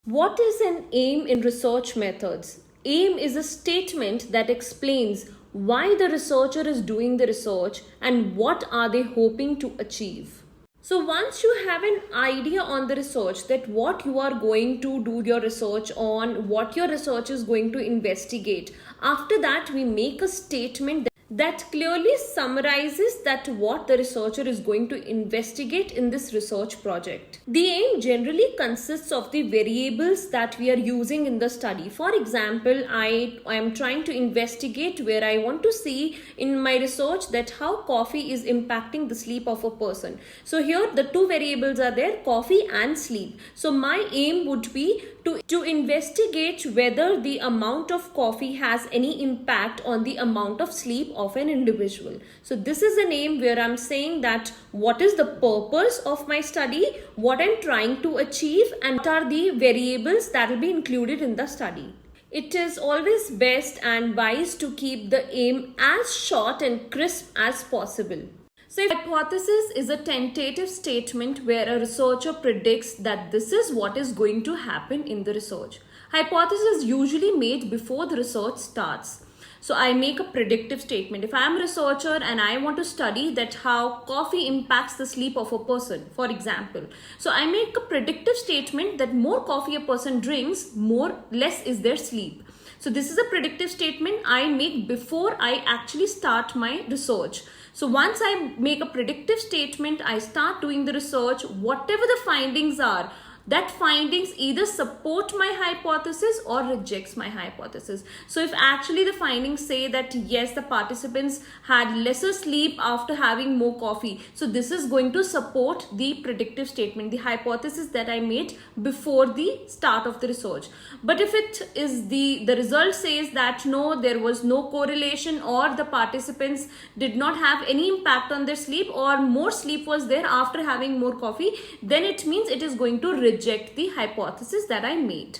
What is an aim in research methods? Aim is a statement that explains why the researcher is doing the research and what are they hoping to achieve. So once you have an idea on the research, that what you are going to do your research on, what your research is going to investigate, after that we make a statement that clearly summarizes that what the researcher is going to investigate in this research project. The aim generally consists of the variables that we are using in the study. For example, I am trying to investigate where I want to see in my research that how coffee is impacting the sleep of a person. So here the two variables are there, coffee and sleep. So my aim would be to investigate whether the amount of coffee has any impact on the amount of sleep of an individual. So this is an aim where I'm saying that what is the purpose of my study, what I'm trying to achieve, and what are the variables that will be included in the study. It is always best and wise to keep the aim as short and crisp as possible. So if hypothesis is a tentative statement where a researcher predicts that this is what is going to happen in the research. Hypothesis is usually made before the research starts. So I make a predictive statement. If I am a researcher and I want to study that how coffee impacts the sleep of a person, for example. So I make a predictive statement that more coffee a person drinks, less is their sleep. So this is a predictive statement I make before I actually start my research. So once I make a predictive statement, I start doing the research, whatever the findings are, that findings either support my hypothesis or rejects my hypothesis. So if actually the findings say that yes, the participants had lesser sleep after having more coffee, so this is going to support the predictive statement, the hypothesis that I made before the start of the research. But if it is the result says that no, there was no correlation, or the participants did not have any impact on their sleep, or more sleep was there after having more coffee, then it means it is going to reject the hypothesis that I made.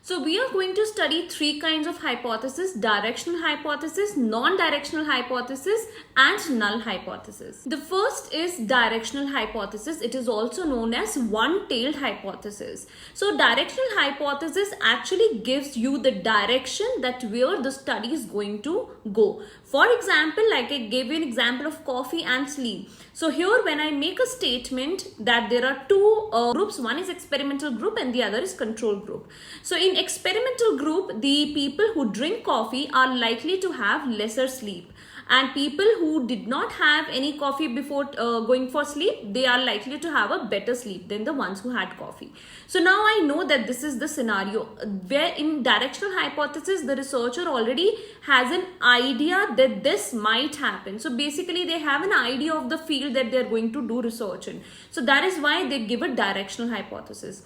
So we are going to study three kinds of hypothesis: directional hypothesis, non-directional hypothesis, and null hypothesis. The first is directional hypothesis. It is also known as one-tailed hypothesis. So directional hypothesis actually gives you the direction that where the study is going to go. For example, like I gave you an example of coffee and sleep. So here when I make a statement that there are two groups, one is experimental group and the other is control group. So in experimental group, the people who drink coffee are likely to have lesser sleep, and people who did not have any coffee before going for sleep, they are likely to have a better sleep than the ones who had coffee. So now I know that this is the scenario where in directional hypothesis the researcher already has an idea that this might happen. So basically they have an idea of the field that they are going to do research in. So that is why they give a directional hypothesis.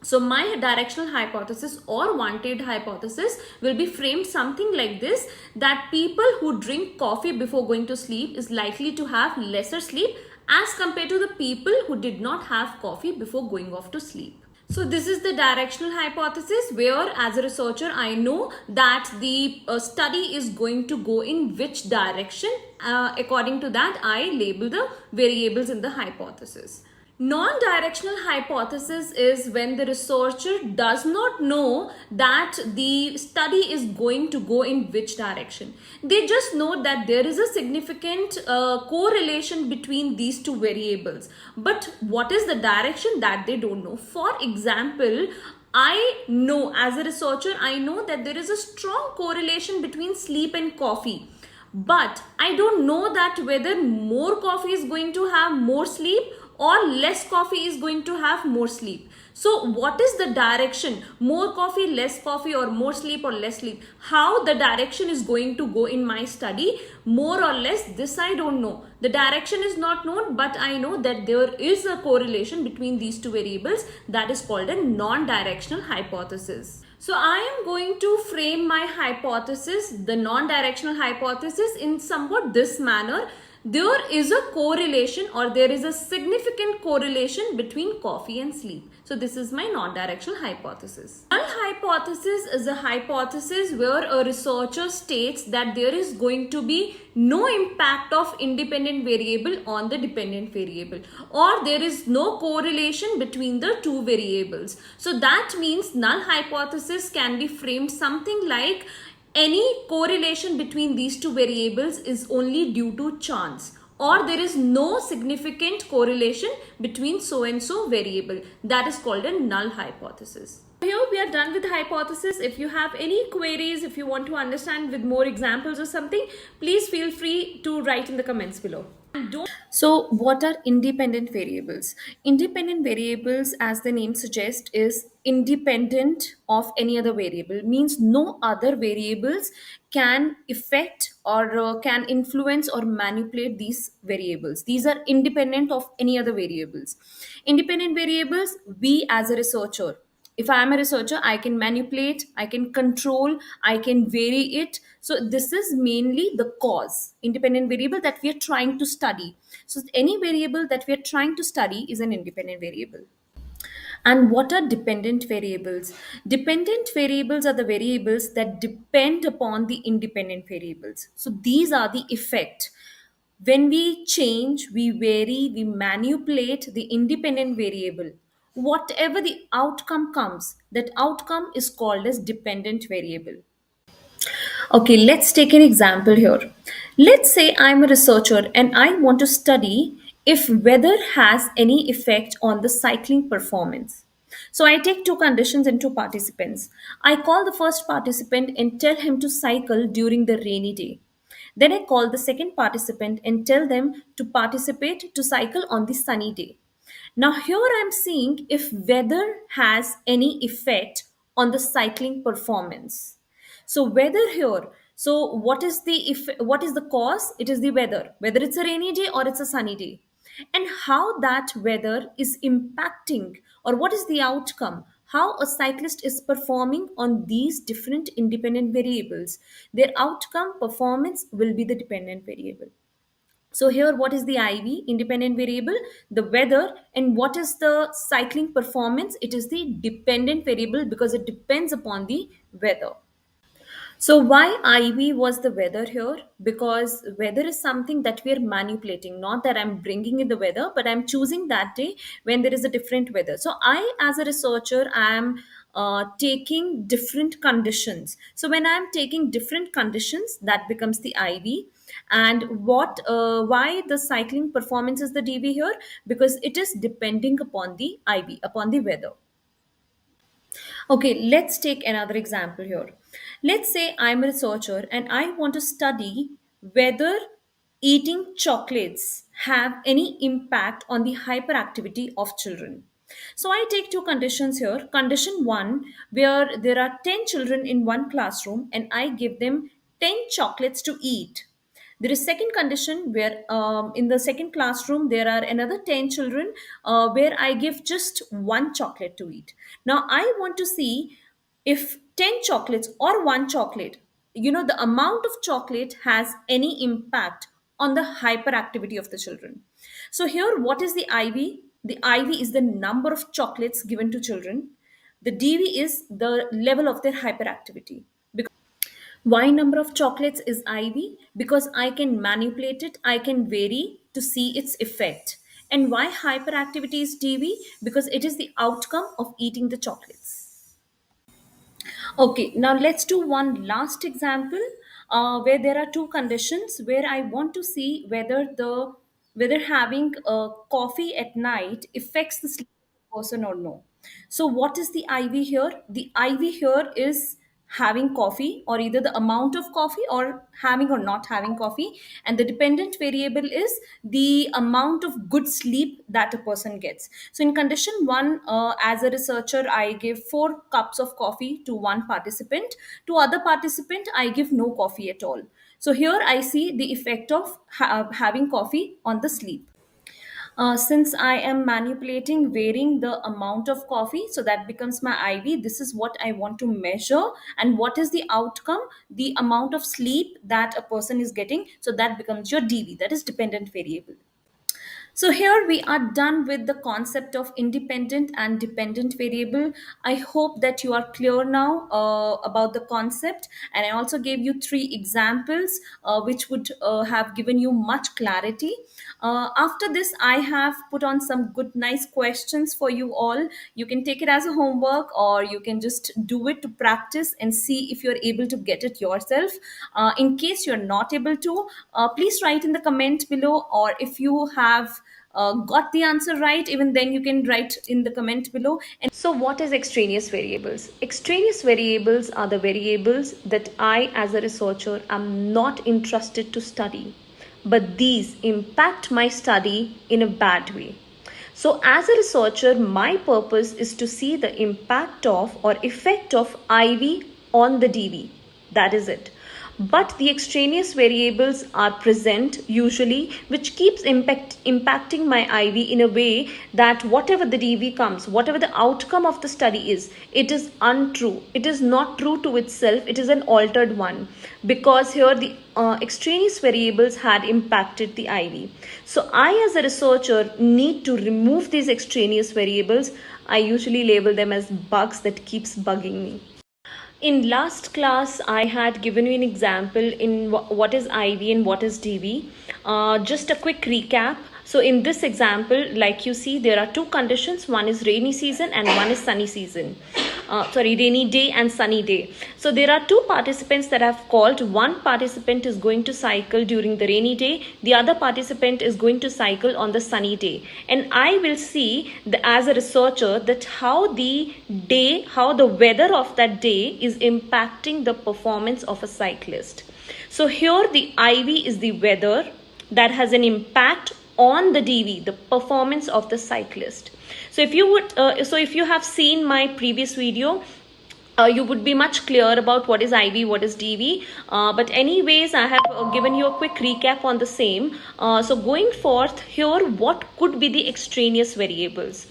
So my directional hypothesis or one-tailed hypothesis will be framed something like this, that people who drink coffee before going to sleep is likely to have lesser sleep as compared to the people who did not have coffee before going off to sleep. So this is the directional hypothesis where as a researcher I know that the study is going to go in which direction. According to that I label the variables in the hypothesis. Non-directional hypothesis is when the researcher does not know that the study is going to go in which direction. They just know that there is a significant correlation between these two variables. But what is the direction, that they don't know. For example, I know as a researcher, I know that there is a strong correlation between sleep and coffee. But I don't know that whether more coffee is going to have more sleep or less coffee is going to have more sleep. So what is the direction? More coffee, less coffee, or more sleep or less sleep? How the direction is going to go in my study, more or less, this I don't know. The direction is not known, but I know that there is a correlation between these two variables. That is called a non-directional hypothesis. So I am going to frame my hypothesis, the non-directional hypothesis, in somewhat this manner. There is a correlation, or there is a significant correlation between coffee and sleep. So this is my non-directional hypothesis. Null hypothesis is a hypothesis where a researcher states that there is going to be no impact of independent variable on the dependent variable, or there is no correlation between the two variables. So that means null hypothesis can be framed something like any correlation between these two variables is only due to chance, or there is no significant correlation between so and so variable. That is called a null hypothesis. Here we are done with the hypothesis. If you have any queries, if you want to understand with more examples or something, please feel free to write in the comments below. So, what are independent variables? Independent variables, as the name suggests, is independent of any other variable. Means no other variables can affect or can influence or manipulate these variables. These are independent of any other variables. Independent variables, we as a researcher, if I am a researcher, I can manipulate, I can control, I can vary it. So this is mainly the cause, independent variable that we are trying to study. So any variable that we are trying to study is an independent variable. And what are dependent variables? Dependent variables are the variables that depend upon the independent variables. So these are the effect. When we change, we vary, we manipulate the independent variable, whatever the outcome comes, that outcome is called as dependent variable. Okay, let's take an example here. Let's say I'm a researcher and I want to study if weather has any effect on the cycling performance. So I take two conditions and two participants. I call the first participant and tell him to cycle during the rainy day. Then I call the second participant and tell them to participate to cycle on the sunny day. Now, here I'm seeing if weather has any effect on the cycling performance. So, weather here. So, what is the cause? It is the weather, whether it's a rainy day or it's a sunny day, and how that weather is impacting, or what is the outcome, how a cyclist is performing on these different independent variables. Their outcome performance will be the dependent variable. So here, what is the IV, independent variable? The weather. And what is the cycling performance? It is the dependent variable because it depends upon the weather. So why IV was the weather here? Because weather is something that we are manipulating, not that I'm bringing in the weather, but I'm choosing that day when there is a different weather. So I, as a researcher, am taking different conditions. So when I'm taking different conditions, that becomes the IV. And why the cycling performance is the DV here? Because it is depending upon the IV, upon the weather. Okay, let's take another example here. Let's say I'm a researcher and I want to study whether eating chocolates have any impact on the hyperactivity of children. So I take two conditions here. Condition one, where there are 10 children in one classroom and I give them 10 chocolates to eat. There is second condition where in the second classroom there are another 10 children where I give just one chocolate to eat. Now I want to see if 10 chocolates or one chocolate, the amount of chocolate has any impact on the hyperactivity of the children. So here, what is the IV? The IV is the number of chocolates given to children. The DV is the level of their hyperactivity. Why number of chocolates is IV? Because I can manipulate it, I can vary to see its effect. And why hyperactivity is DV? Because it is the outcome of eating the chocolates. Okay, now let's do one last example where there are two conditions where I want to see whether having a coffee at night affects the sleep of the person or no. So what is the IV here? The IV here is having coffee, or either the amount of coffee, or having or not having coffee, and the dependent variable is the amount of good sleep that a person gets. So in condition one, as a researcher, I give 4 cups of coffee to one participant. To other participant, I give no coffee at all. So here I see the effect of having coffee on the sleep. Since I am manipulating, varying the amount of coffee, so that becomes my IV. This is what I want to measure. And what is the outcome? The amount of sleep that a person is getting. So that becomes your DV, that is dependent variable. So here we are done with the concept of independent and dependent variable. I hope that you are clear now about the concept, and I also gave you three examples which would have given you much clarity. After this, I have put on some good, nice questions for you all. You can take it as a homework, or you can just do it to practice and see if you're able to get it yourself. In case you're not able to, please write in the comment below, or if you have got the answer right, even then you can write in the comment below. And So, what is extraneous variables? Extraneous variables are the variables that I, as a researcher, am not interested to study, but these impact my study in a bad way. So, as a researcher, my purpose is to see the impact of or effect of IV on the DV. That is it. But the extraneous variables are present usually, which keeps impacting my IV in a way that whatever the DV comes, whatever the outcome of the study is, it is untrue. It is not true to itself. It is an altered one, because here the extraneous variables had impacted the IV. So I, as a researcher, need to remove these extraneous variables. I usually label them as bugs that keeps bugging me. In last class, I had given you an example in what is IV and what is DV. Just a quick recap. So in this example, like you see, there are two conditions. One is rainy season and one is sunny season. Rainy day and sunny day. So there are two participants that I've called. One participant is going to cycle during the rainy day. The other participant is going to cycle on the sunny day. And I will see, as a researcher, that how the weather of that day is impacting the performance of a cyclist. So here the IV is the weather that has an impact on the DV, the performance of the cyclist. So if you have seen my previous video, you would be much clear about what is IV, what is DV. But anyways, I have given you a quick recap on the same. So going forth here, what could be the extraneous variables?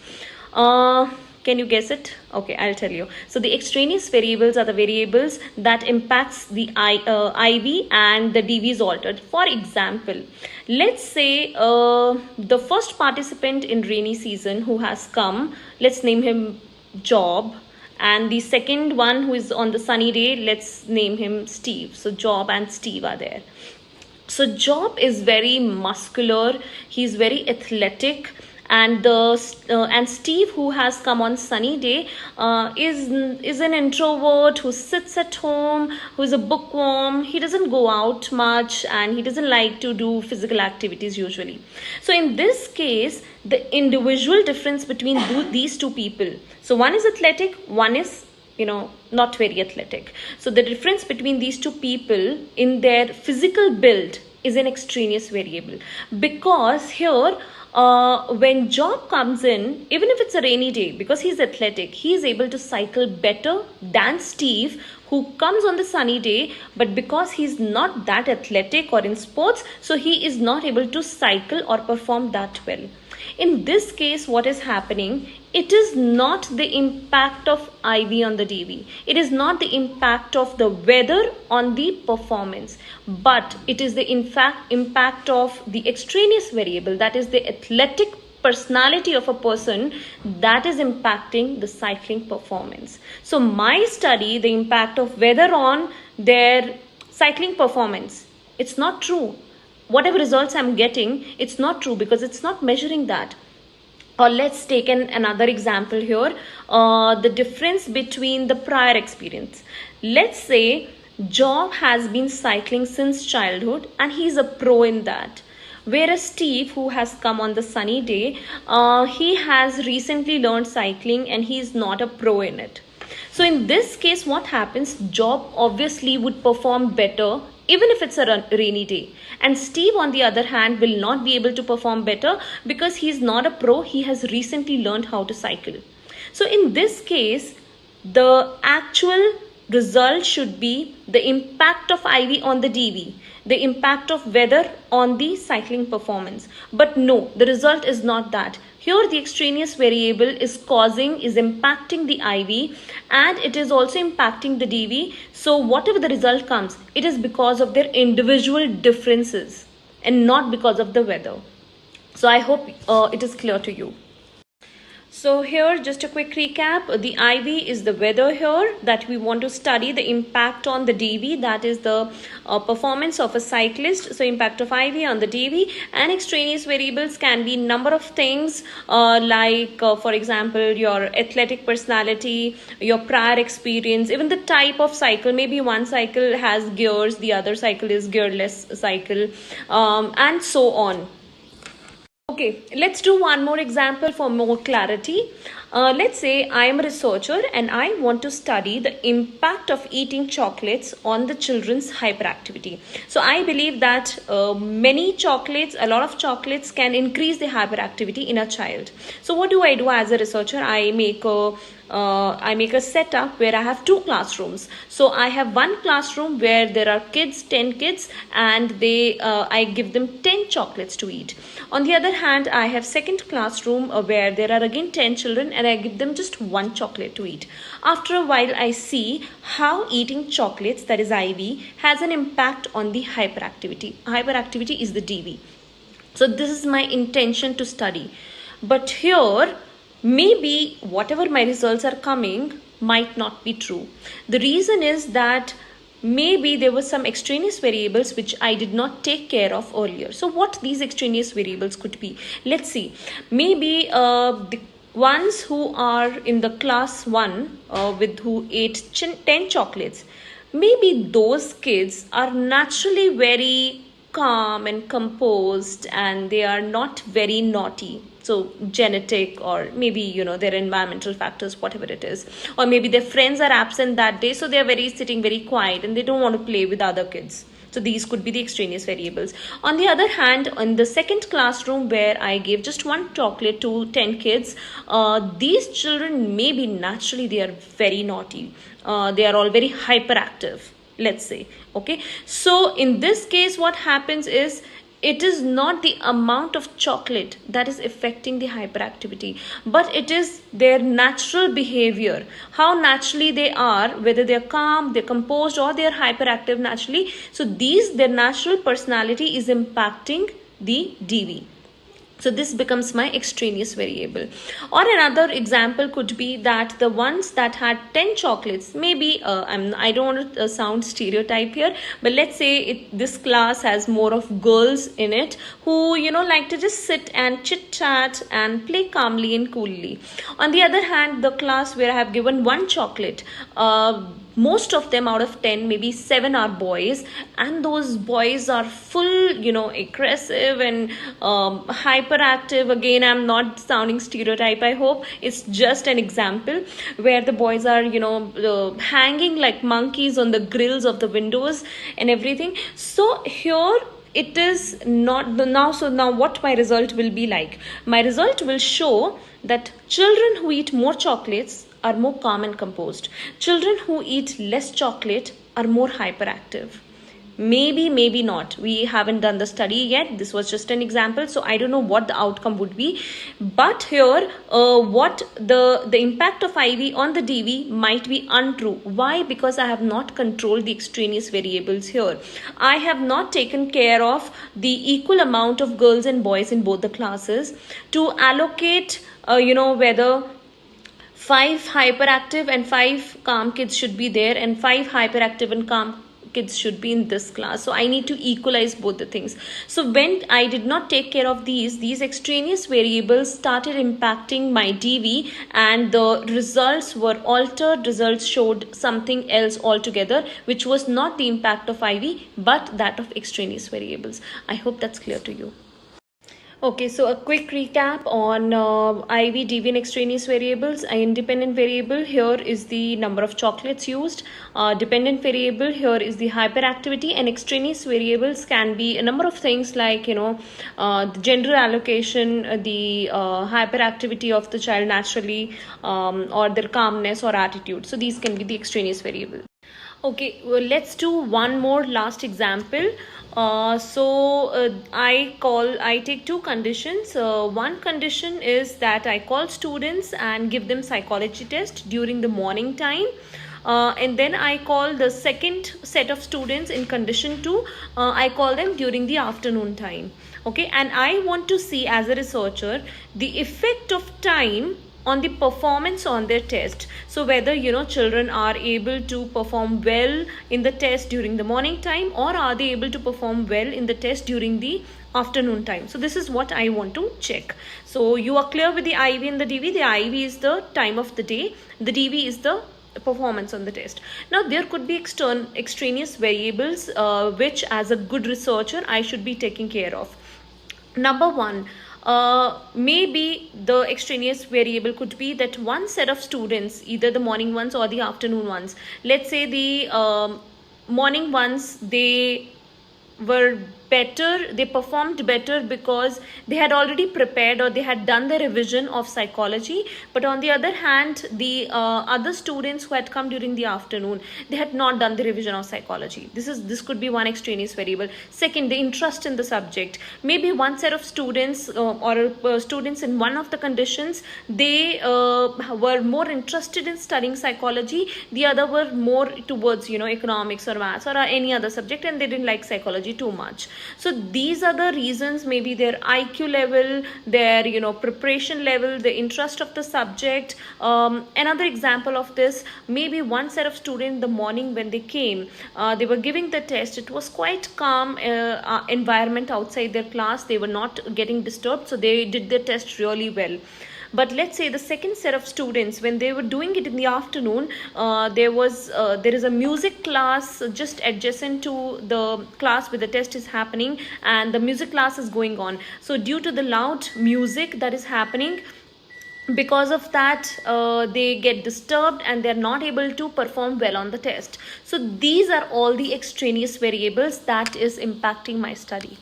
Can you guess it? Okay, I'll tell you. So the extraneous variables are the variables that impacts the IV and the DV is altered. For example, let's say the first participant in rainy season who has come, let's name him Job. And the second one who is on the sunny day, let's name him Steve. So Job and Steve are there. So Job is very muscular, he's very athletic, and Steve, who has come on sunny day, is an introvert who sits at home, who is a bookworm. He doesn't go out much and he doesn't like to do physical activities usually. So in this case, the individual difference between these two people, so one is athletic, one is not very athletic. So the difference between these two people in their physical build is an extraneous variable, because here when Job comes in, even if it's a rainy day, because he's athletic, he is able to cycle better than Steve, who comes on the sunny day, but because he's not that athletic or in sports, so he is not able to cycle or perform that well. In this case, what is happening? It is not the impact of IV on the DV. It is not the impact of the weather on the performance, but it is the impact of the extraneous variable, that is the athletic personality of a person, that is impacting the cycling performance. So my study, the impact of weather on their cycling performance, it's not true. Whatever results I'm getting, it's not true because it's not measuring that. Or let's take another example here, the difference between the prior experience. Let's say Job has been cycling since childhood and he's a pro in that. Whereas Steve, who has come on the sunny day, he has recently learned cycling and he's not a pro in it. So in this case, what happens? Job obviously would perform better even if it's a rainy day. And Steve, on the other hand, will not be able to perform better because he's not a pro. He has recently learned how to cycle. So in this case, the actual result should be the impact of IV on the DV, the impact of weather on the cycling performance. But no, the result is not that. Here the extraneous variable is impacting the IV and it is also impacting the DV. So whatever the result comes, it is because of their individual differences and not because of the weather. So I hope it is clear to you. So here, just a quick recap. The IV is the weather here that we want to study the impact on the DV, that is the performance of a cyclist. So impact of IV on the DV, and extraneous variables can be number of things like for example, your athletic personality, your prior experience, even the type of cycle. Maybe one cycle has gears, the other cycle is gearless cycle, and so on. Okay, let's do one more example for more clarity. Let's say I am a researcher and I want to study the impact of eating chocolates on the children's hyperactivity. So I believe that many chocolates, a lot of chocolates can increase the hyperactivity in a child. So what do I do as a researcher? I make a setup where I have two classrooms. So I have one classroom where there are kids, 10 kids, and I give them 10 chocolates to eat. On the other hand, I have second classroom where there are again 10 children and I give them just one chocolate to eat. After a while, I see how eating chocolates, that is IV, has an impact on the hyperactivity. Hyperactivity is the DV. So this is my intention to study. But here, maybe whatever my results are coming might not be true. The reason is that maybe there were some extraneous variables which I did not take care of earlier. So what these extraneous variables could be? Let's see. Maybe the ones who are in the class 1 with who ate 10 chocolates, maybe those kids are naturally very calm and composed and they are not very naughty. So genetic, or maybe their environmental factors, whatever it is, or maybe their friends are absent that day, so they are sitting very quiet and they don't want to play with other kids. So these could be the extraneous variables. On the other hand, in the second classroom where I gave just one chocolate to 10 kids, these children maybe naturally they are very naughty. They are all very hyperactive, let's say. Okay, so in this case what happens is, it is not the amount of chocolate that is affecting the hyperactivity, but it is their natural behavior, how naturally they are, whether they're calm, they're composed, or they're hyperactive naturally. So their natural personality is impacting the DV. So this becomes my extraneous variable. Or another example could be that the ones that had 10 chocolates, maybe I don't want to sound stereotype here, but let's say this class has more of girls in it who like to just sit and chit chat and play calmly and coolly. On the other hand, the class where I have given one chocolate, most of them out of 10, maybe 7 are boys, and those boys are full aggressive and hyperactive. Again, I'm not sounding stereotype, I hope. It's just an example where the boys are hanging like monkeys on the grills of the windows and everything. So here it is not now. So now what my result will be like? My result will show that children who eat more chocolates are more calm and composed. Children who eat less chocolate are more hyperactive. Maybe, maybe not. We haven't done the study yet. This was just an example. So I don't know what the outcome would be. But here, what the impact of IV on the DV might be untrue. Why? Because I have not controlled the extraneous variables here. I have not taken care of the equal amount of girls and boys in both the classes to allocate, whether 5 hyperactive and 5 calm kids should be there, and 5 hyperactive and calm kids should be in this class. So I need to equalize both the things. So when I did not take care of these extraneous variables started impacting my DV, and the results were altered. Results showed something else altogether, which was not the impact of IV but that of extraneous variables. I hope that's clear to you. Okay, so a quick recap on IV, DV, and extraneous variables. An independent variable here is the number of chocolates used. Dependent variable here is the hyperactivity, and extraneous variables can be a number of things like the gender allocation, the hyperactivity of the child naturally, or their calmness or attitude. So these can be the extraneous variables. Okay, well, let's do one more last example. I take 2 conditions. One condition is that I call students and give them psychology test during the morning time. and then I call the second set of students in condition 2. I call them during the afternoon time. Okay, and I want to see as a researcher the effect of time on the performance on their test. So whether children are able to perform well in the test during the morning time, or are they able to perform well in the test during the afternoon time. So this is what I want to check. So you are clear with the IV and the DV. The IV is the time of the day, the DV is the performance on the test. Now there could be extraneous variables which as a good researcher I should be taking care of. Number one, maybe the extraneous variable could be that one set of students, either the morning ones or the afternoon ones, let's say the morning ones, they were better, they performed better because they had already prepared or they had done the revision of psychology. But on the other hand, the other students who had come during the afternoon, they had not done the revision of psychology. This could be one extraneous variable. Second, the interest in the subject. Maybe one set of students or students in one of the conditions, they were more interested in studying psychology, the other were more towards economics or maths or any other subject, and they didn't like psychology too much. So these are the reasons, maybe their IQ level, their preparation level, the interest of the subject. Another example of this, maybe one set of students in the morning when they came, they were giving the test, it was quite calm environment outside their class, they were not getting disturbed, so they did their test really well. But let's say the second set of students, when they were doing it in the afternoon, there is a music class just adjacent to the class where the test is happening, and the music class is going on. So due to the loud music that is happening, because of that they get disturbed and they're not able to perform well on the test. So these are all the extraneous variables that is impacting my study.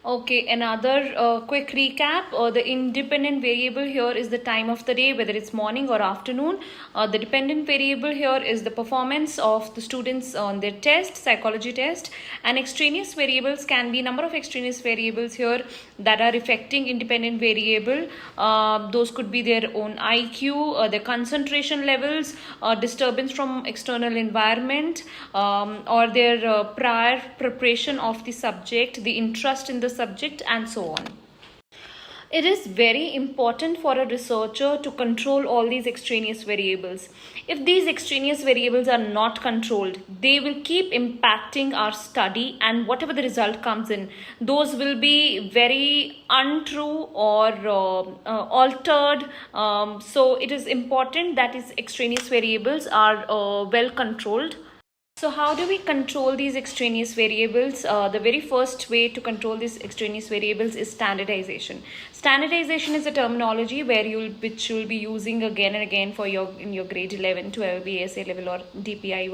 Okay, another quick recap. The independent variable here is the time of the day, whether it's morning or afternoon. The dependent variable here is the performance of the students on their test, psychology test. And extraneous variables can be number of extraneous variables here that are affecting independent variable. Those could be their own IQ, their concentration levels, disturbance from external environment, or their prior preparation of the subject, the interest in the subject, and so on. It is very important for a researcher to control all these extraneous variables. If these extraneous variables are not controlled, they will keep impacting our study, and whatever the result comes in, those will be very untrue or altered. So it is important that these extraneous variables are well controlled. So how do we control these extraneous variables? The very first way to control these extraneous variables is standardization. Standardization is a terminology which you'll be using again and again for in your grade 11, 12, BSA level, or DPI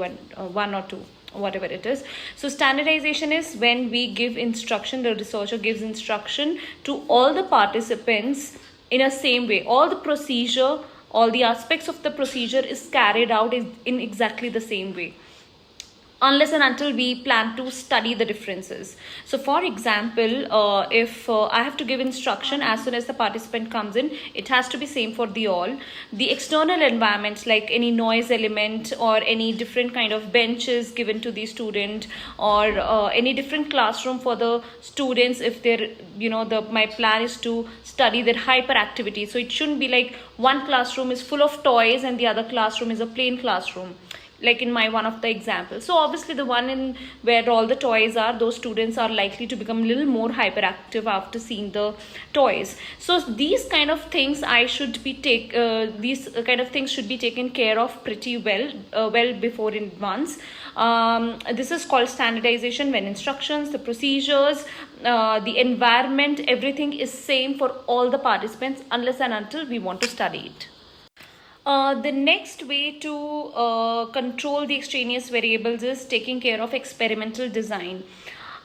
1 or 2. Whatever it is. So standardization is when we give instruction, the researcher gives instruction to all the participants in a same way. All the procedure, all the aspects of the procedure is carried out in exactly the same way, unless and until we plan to study the differences. So for example, if I have to give instruction as soon as the participant comes in, it has to be same for the all. The external environments, like any noise element or any different kind of benches given to the student, or any different classroom for the students, if they're my plan is to study their hyperactivity. So it shouldn't be like one classroom is full of toys and the other classroom is a plain classroom, like in my one of the examples. So obviously the one in where all the toys are, those students are likely to become a little more hyperactive after seeing the toys. So these kind of things these kind of things should be taken care of pretty well before in advance. This is called standardization, when instructions, the procedures, the environment, everything is same for all the participants, unless and until we want to study it. The next way to control the extraneous variables is taking care of experimental design.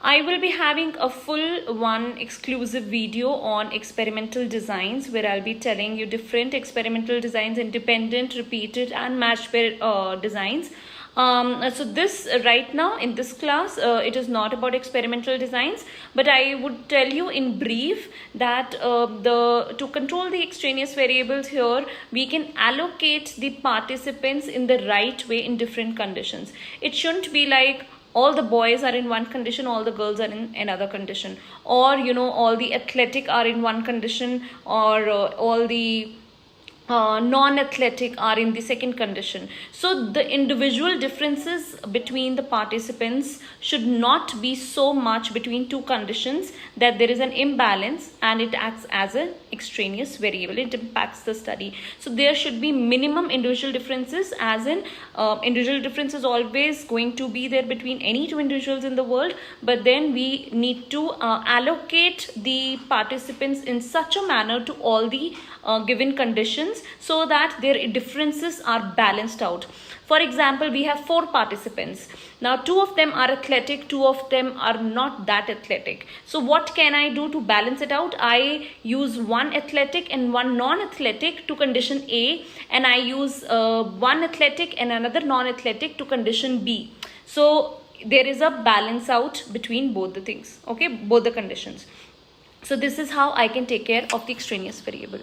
I will be having a full one exclusive video on experimental designs, where I'll be telling you different experimental designs, independent, repeated, and matched pair designs. So this right now in this class, it is not about experimental designs, but I would tell you in brief that to control the extraneous variables here, we can allocate the participants in the right way in different conditions. It shouldn't be like all the boys are in one condition, all the girls are in another condition, or all the athletic are in one condition, or all the non-athletic are in the second condition. So the individual differences between the participants should not be so much between two conditions that there is an imbalance and it acts as an extraneous variable. It impacts the study. So there should be minimum individual differences, as in individual difference is always going to be there between any two individuals in the world, but then we need to allocate the participants in such a manner to all the given conditions so that their differences are balanced out. For example, we have 4 participants. Now 2 of them are athletic, 2 of them are not that athletic. So what can I do to balance it out? I use one athletic and one non-athletic to condition A, and I use one athletic and another non-athletic to condition B. So there is a balance out between both the things, okay, both the conditions. So this is how I can take care of the extraneous variable.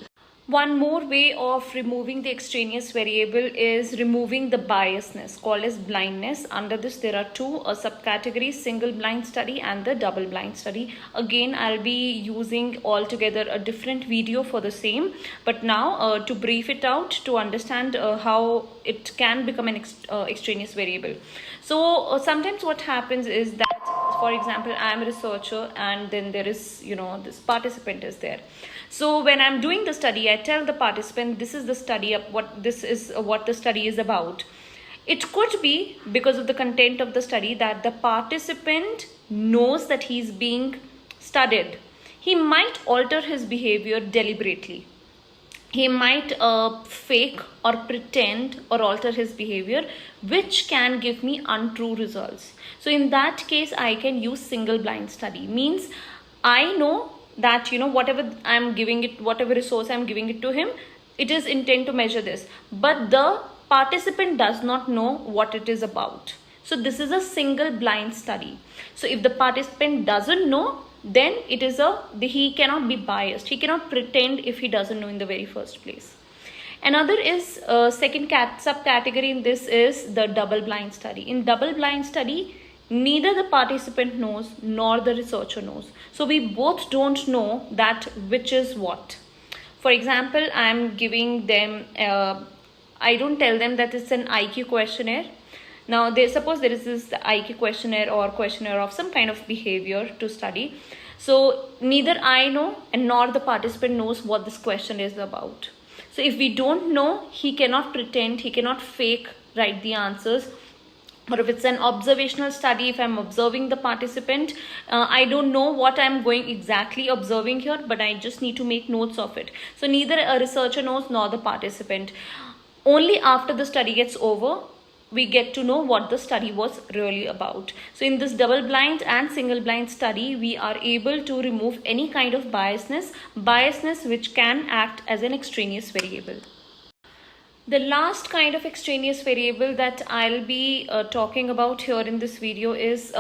One more way of removing the extraneous variable is removing the biasness, called as blindness. Under this there are 2 subcategories: single blind study and the double blind study. Again, I'll be using altogether a different video for the same, but now to brief it out, to understand how it can become an extraneous variable. So sometimes what happens is that, for example, I am a researcher and then there is, this participant is there. So when I'm doing the study, I tell the participant, this is the study of what the study is about. It could be because of the content of the study that the participant knows that he's being studied. He might alter his behavior deliberately. He might fake or pretend or alter his behavior, which can give me untrue results. So in that case, I can use single blind study. Means I know that whatever I'm giving it, whatever resource I'm giving it to him, it is intent to measure this, but the participant does not know what it is about. So this is a single blind study. So if the participant doesn't know, then it is he cannot be biased. He cannot pretend if he doesn't know in the very first place. Another is second subcategory in this is the double blind study. In double blind study, neither the participant knows nor the researcher knows. So we both don't know that which is what. For example, I'm giving them, I don't tell them that it's an IQ questionnaire. Now, suppose there is this IQ questionnaire or questionnaire of some kind of behavior to study. So neither I know and nor the participant knows what this question is about. So if we don't know, he cannot pretend, he cannot fake write the answers. Or if it's an observational study, if I'm observing the participant, I don't know what I'm going exactly observing here, but I just need to make notes of it. So neither a researcher knows nor the participant. Only after the study gets over, we get to know what the study was really about. So in this double blind and single blind study, we are able to remove any kind of biasness which can act as an extraneous variable. The last kind of extraneous variable that I'll be talking about here in this video is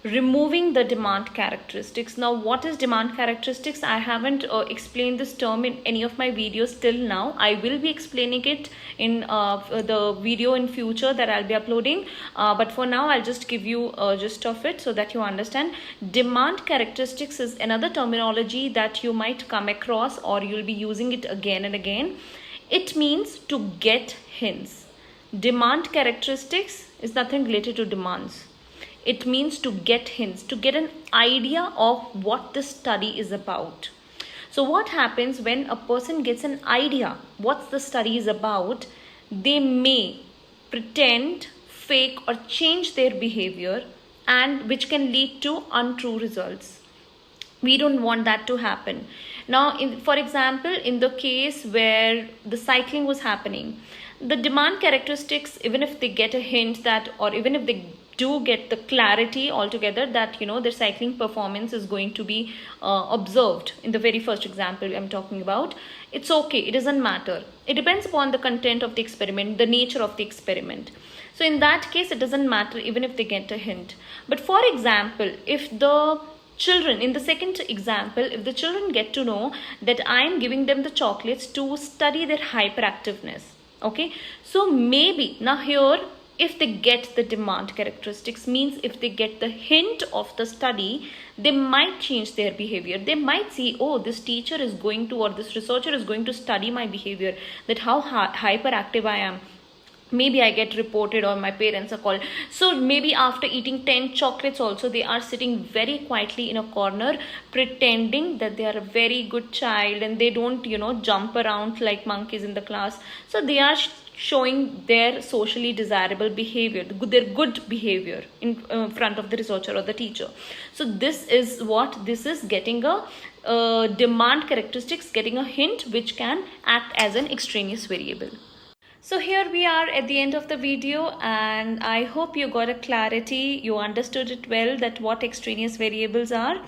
removing the demand characteristics. Now, what is demand characteristics? I haven't explained this term in any of my videos till now. I will be explaining it in the video in future that I'll be uploading. But for now, I'll just give you a gist of it so that you understand. Demand characteristics is another terminology that you might come across or you'll be using it again and again. It means to get hints. Demand characteristics is nothing related to demands. It means to get hints, to get an idea of what the study is about. So what happens when a person gets an idea what the study is about, they may pretend, fake or change their behavior, and which can lead to untrue results. We don't want that to happen. Now, for example, in the case where the cycling was happening, the demand characteristics, even if they get a hint that, or even if they do get the clarity altogether that their cycling performance is going to be observed in the very first example I'm talking about, it's okay, it doesn't matter. It depends upon the content of the experiment, the nature of the experiment. So in that case, it doesn't matter even if they get a hint. But for example, if the children, in the second example, if the children get to know that I am giving them the chocolates to study their hyperactiveness, okay, so maybe now here, if they get the demand characteristics, means if they get the hint of the study, they might change their behavior. They might see, oh, this teacher is going to, or this researcher is going to study my behavior, that how hyperactive I am. Maybe I get reported or my parents are called. So maybe after eating 10 chocolates also, they are sitting very quietly in a corner pretending that they are a very good child and they don't jump around like monkeys in the class. So they are showing their socially desirable behavior, their good behavior in front of the researcher or the teacher. So this is what this is, getting a demand characteristics, getting a hint which can act as an extraneous variable. So here we are at the end of the video, and I hope you got a clarity, you understood it well, that what extraneous variables are.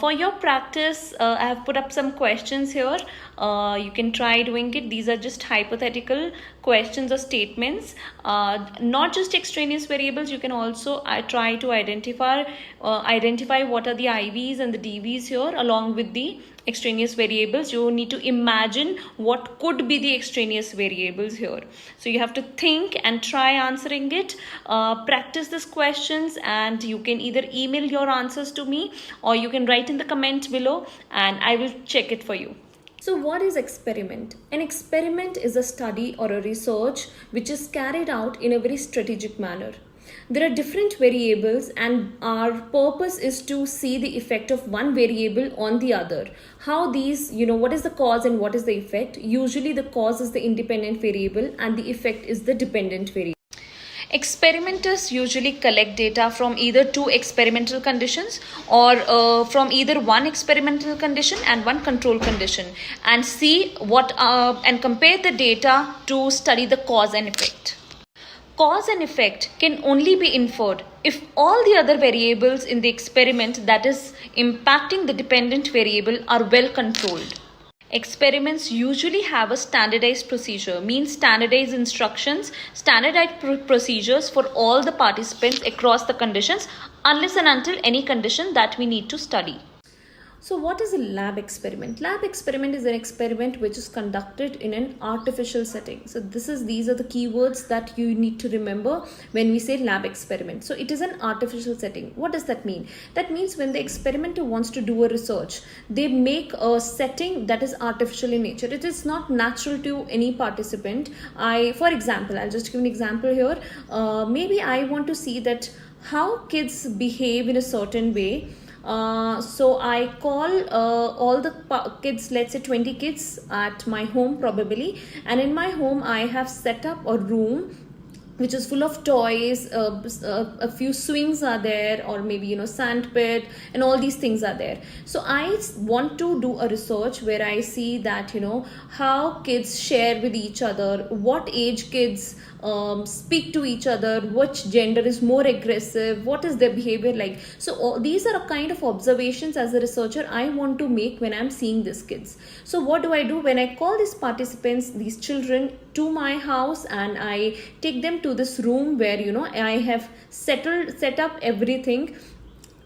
For your practice, I have put up some questions here. You can try doing it. These are just hypothetical questions or statements. Not just extraneous variables, you can also try to identify what are the IVs and the DVs here along with the extraneous variables. You need to imagine what could be the extraneous variables here. So you have to think and try answering it. Practice these questions, and you can either email your answers to me or you can write in the comment below and I will check it for you. So what is experiment? An experiment is a study or a research which is carried out in a very strategic manner. There are different variables and our purpose is to see the effect of one variable on the other. How these, what is the cause and what is the effect? Usually the cause is the independent variable and the effect is the dependent variable. Experimenters usually collect data from either two experimental conditions or from either one experimental condition and one control condition, and see what and compare the data to study the cause and effect. Cause and effect can only be inferred if all the other variables in the experiment that is impacting the dependent variable are well controlled. Experiments usually have a standardized procedure, means standardized instructions, standardized procedures for all the participants across the conditions, unless and until any condition that we need to study. So what is a lab experiment? Lab experiment is an experiment which is conducted in an artificial setting. So these are the keywords that you need to remember when we say lab experiment. So it is an artificial setting. What does that mean? That means when the experimenter wants to do a research, they make a setting that is artificial in nature. It is not natural to any participant. For example, I'll just give an example here. Maybe I want to see that how kids behave in a certain way. So I call all the kids, let's say 20 kids at my home probably, and in my home I have set up a room which is full of toys, a few swings are there, or maybe sand pit, and all these things are there. So I want to do a research where I see that how kids share with each other, what age kids speak to each other, which gender is more aggressive, what is their behavior like. So these are a kind of observations as a researcher I want to make when I'm seeing these kids. So what do I do when I call these participants, these children, to my house, and I take them to this room where I have set up everything.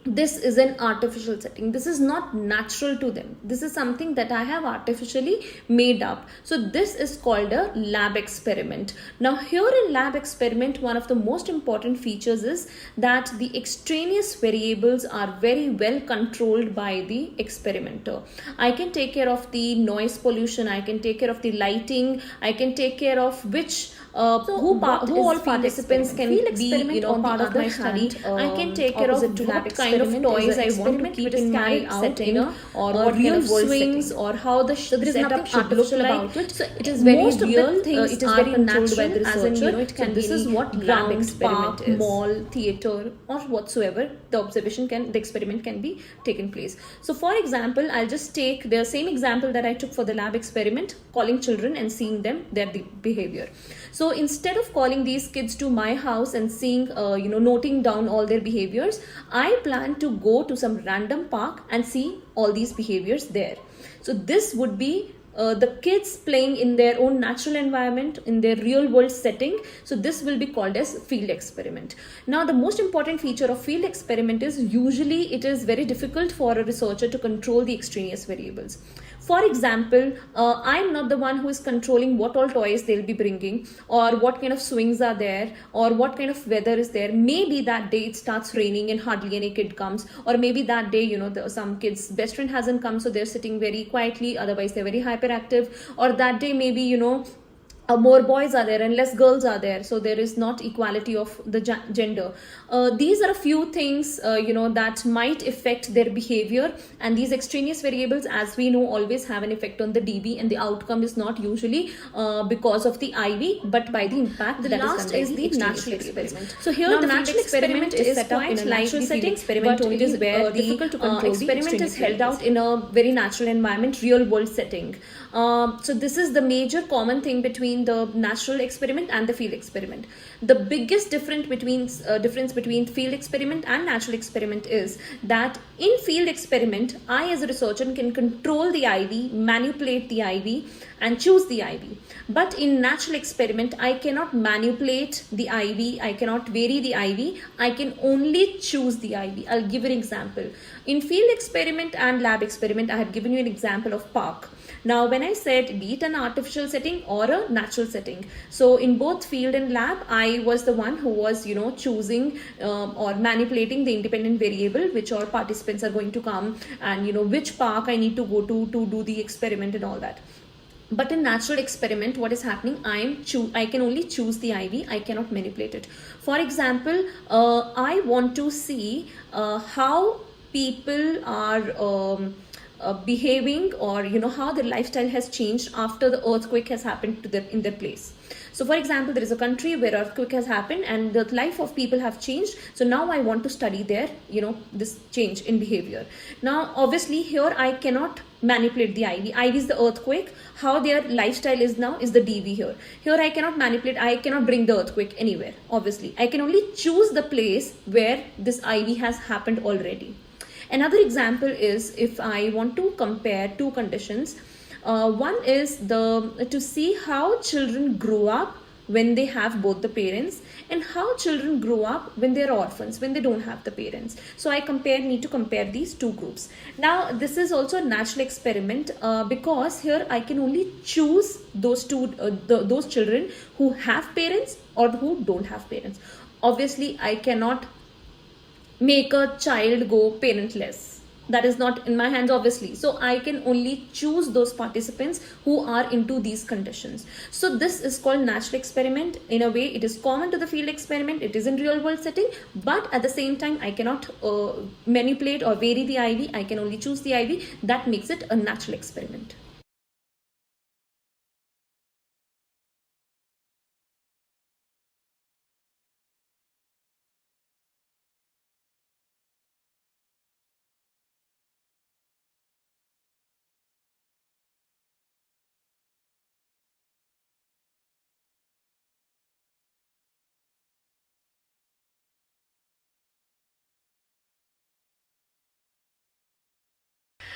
This is an artificial setting. This is not natural to them. This is something that I have artificially made up. So this is called a lab experiment. Now here in lab experiment, one of the most important features is that the extraneous variables are very well controlled by the experimenter. I can take care of the noise pollution, I can take care of the lighting, I can take care of which who all participants can be part of my study. I can take care of what kind of toys I want to keep in my setting, or real swings, or how the setup should look like. So it is very real. It is very natural by the researcher. It can this is what lab experiment is. Mall, theater, or whatsoever the experiment can be taken place. So for example, I'll just take the same example that I took for the lab experiment, calling children and seeing their behavior. So So instead of calling these kids to my house and seeing, noting down all their behaviors, I plan to go to some random park and see all these behaviors there. So this would be the kids playing in their own natural environment, in their real world setting. So this will be called as field experiment. Now the most important feature of field experiment is usually it is very difficult for a researcher to control the extraneous variables. For example, I'm not the one who is controlling what all toys they'll be bringing, or what kind of swings are there, or what kind of weather is there. Maybe that day it starts raining and hardly any kid comes, or maybe that day, some kids' best friend hasn't come, so they're sitting very quietly, otherwise they're very hyperactive, or that day maybe, more boys are there and less girls are there, so there is not equality of the gender. These are a few things that might affect their behavior, and these extraneous variables, as we know, always have an effect on the DB, and the outcome is not usually because of the IV, but by the impact that last is the natural experiment. So here the natural experiment is set up in a natural setting, but it is where the experiment is held out in a very natural environment, real world setting. So this is the major common thing between the natural experiment and the field experiment. The biggest difference between field experiment and natural experiment is that in field experiment, I as a researcher can control the IV, manipulate the IV, and choose the IV. But in natural experiment, I cannot manipulate the IV, I cannot vary the IV, I can only choose the IV. I'll give an example. In field experiment and lab experiment, I have given you an example of park. Now, when I said be it an artificial setting or a natural setting, so in both field and lab, I was the one who was, choosing or manipulating the independent variable, which all participants are going to come, and which park I need to go to do the experiment and all that. But in natural experiment, what is happening? I can only choose the IV. I cannot manipulate it. For example, I want to see how people are behaving, or how their lifestyle has changed after the earthquake has happened to them in their place. So for example, there is a country where earthquake has happened and the life of people have changed. So now I want to study their this change in behavior. Now obviously here I cannot manipulate the IV. IV is the earthquake. How their lifestyle is now is the DV here. Here I cannot manipulate, I cannot bring the earthquake anywhere. Obviously I can only choose the place where this IV has happened already. Another example is if I want to compare two conditions. One is to see how children grow up when they have both the parents, and how children grow up when they're orphans, when they don't have the parents. So I need to compare these two groups. Now this is also a natural experiment because here I can only choose those those children who have parents or who don't have parents. Obviously I cannot make a child go parentless. That is not in my hands, obviously. So I can only choose those participants who are into these conditions. So this is called natural experiment. In a way, it is common to the field experiment. It is in real world setting, but at the same time, I cannot manipulate or vary the IV. I can only choose the IV. That makes it a natural experiment.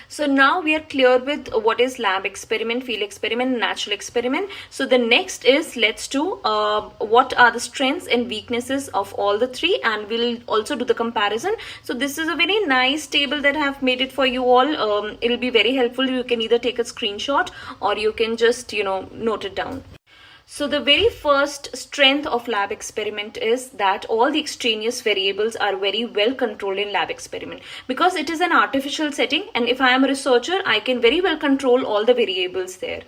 So now we are clear with what is lab experiment, field experiment, natural experiment. So the next is, let's do what are the strengths and weaknesses of all the three, and we'll also do the comparison. So this is a very nice table that I have made it for you all. It'll be very helpful. You can either take a screenshot or you can just note it down. So the very first strength of lab experiment is that all the extraneous variables are very well controlled in lab experiment, because it is an artificial setting, and if I am a researcher, I can very well control all the variables there.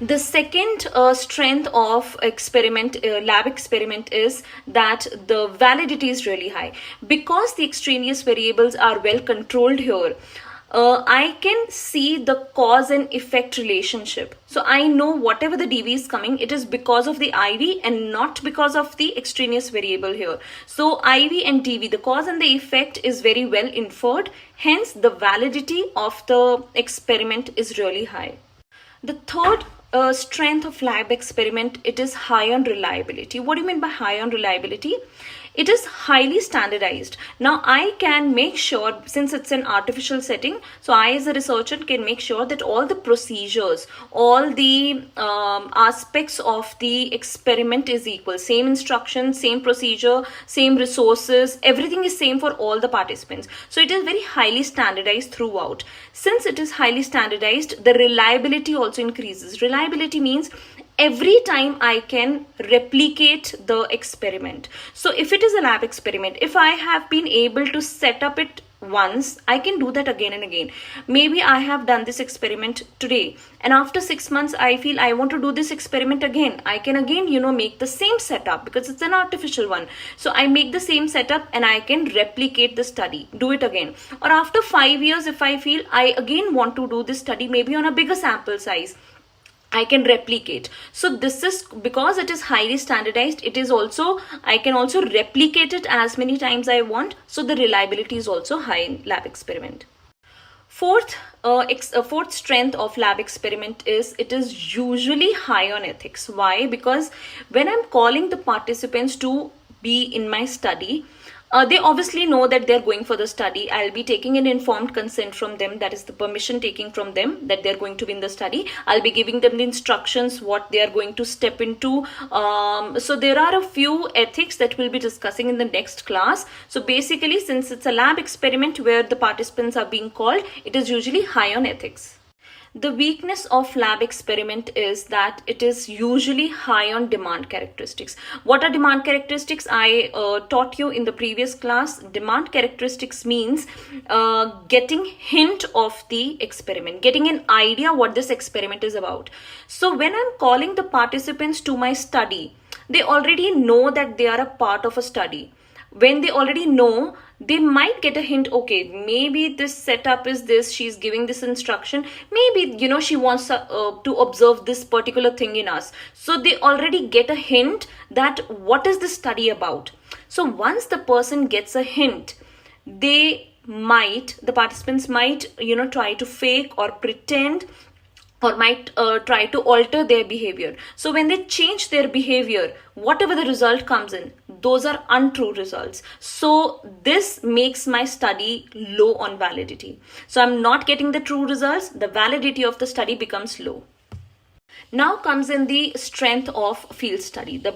The second strength of lab experiment is that the validity is really high, because the extraneous variables are well controlled here. I can see the cause and effect relationship. So I know whatever the DV is coming, it is because of the IV and not because of the extraneous variable here. So IV and DV, the cause and the effect is very well inferred. Hence, the validity of the experiment is really high. The third strength of lab experiment, it is high on reliability. What do you mean by high on reliability? It is highly standardized. Now I can make sure, since it's an artificial setting, so I as a researcher can make sure that all the procedures, all the aspects of the experiment is equal. Same instructions, same procedure, same resources, everything is same for all the participants. So it is very highly standardized throughout. Since it is highly standardized, the reliability also increases. Reliability means every time I can replicate the experiment. So if it is a lab experiment, if I have been able to set up it once, I can do that again and again. Maybe I have done this experiment today, and after 6 months I feel I want to do this experiment again. I can again, make the same setup because it's an artificial one. So I make the same setup and I can replicate the study, do it again. Or after 5 years, if I feel I again want to do this study, maybe on a bigger sample size, I can replicate. So this is because it is highly standardized. It is also, I can also replicate it as many times I want. So the reliability is also high in lab experiment. Fourth strength of lab experiment is it is usually high on ethics. Why? Because when I'm calling the participants to be in my study, they obviously know that they're going for the study. I'll be taking an informed consent from them, that is the permission taking from them that they're going to be in the study. I'll be giving them the instructions, what they are going to step into. So there are a few ethics that we'll be discussing in the next class. So basically, since it's a lab experiment where the participants are being called, it is usually high on ethics. The weakness of lab experiment is that it is usually high on demand characteristics. What are demand characteristics? I taught you in the previous class. Demand characteristics means getting hint of the experiment, getting an idea what this experiment is about. So when I'm calling the participants to my study, they already know that they are a part of a study. When they already know, they might get a hint, okay, maybe this setup is this, she's giving this instruction, maybe, she wants to observe this particular thing in us. So they already get a hint that what is the study about. So once the person gets a hint, the participants might, try to fake or pretend, or might try to alter their behavior. So when they change their behavior, whatever the result comes in, those are untrue results. So this makes my study low on validity. So I'm not getting the true results. The validity of the study becomes low. Now comes in the strength of field study. The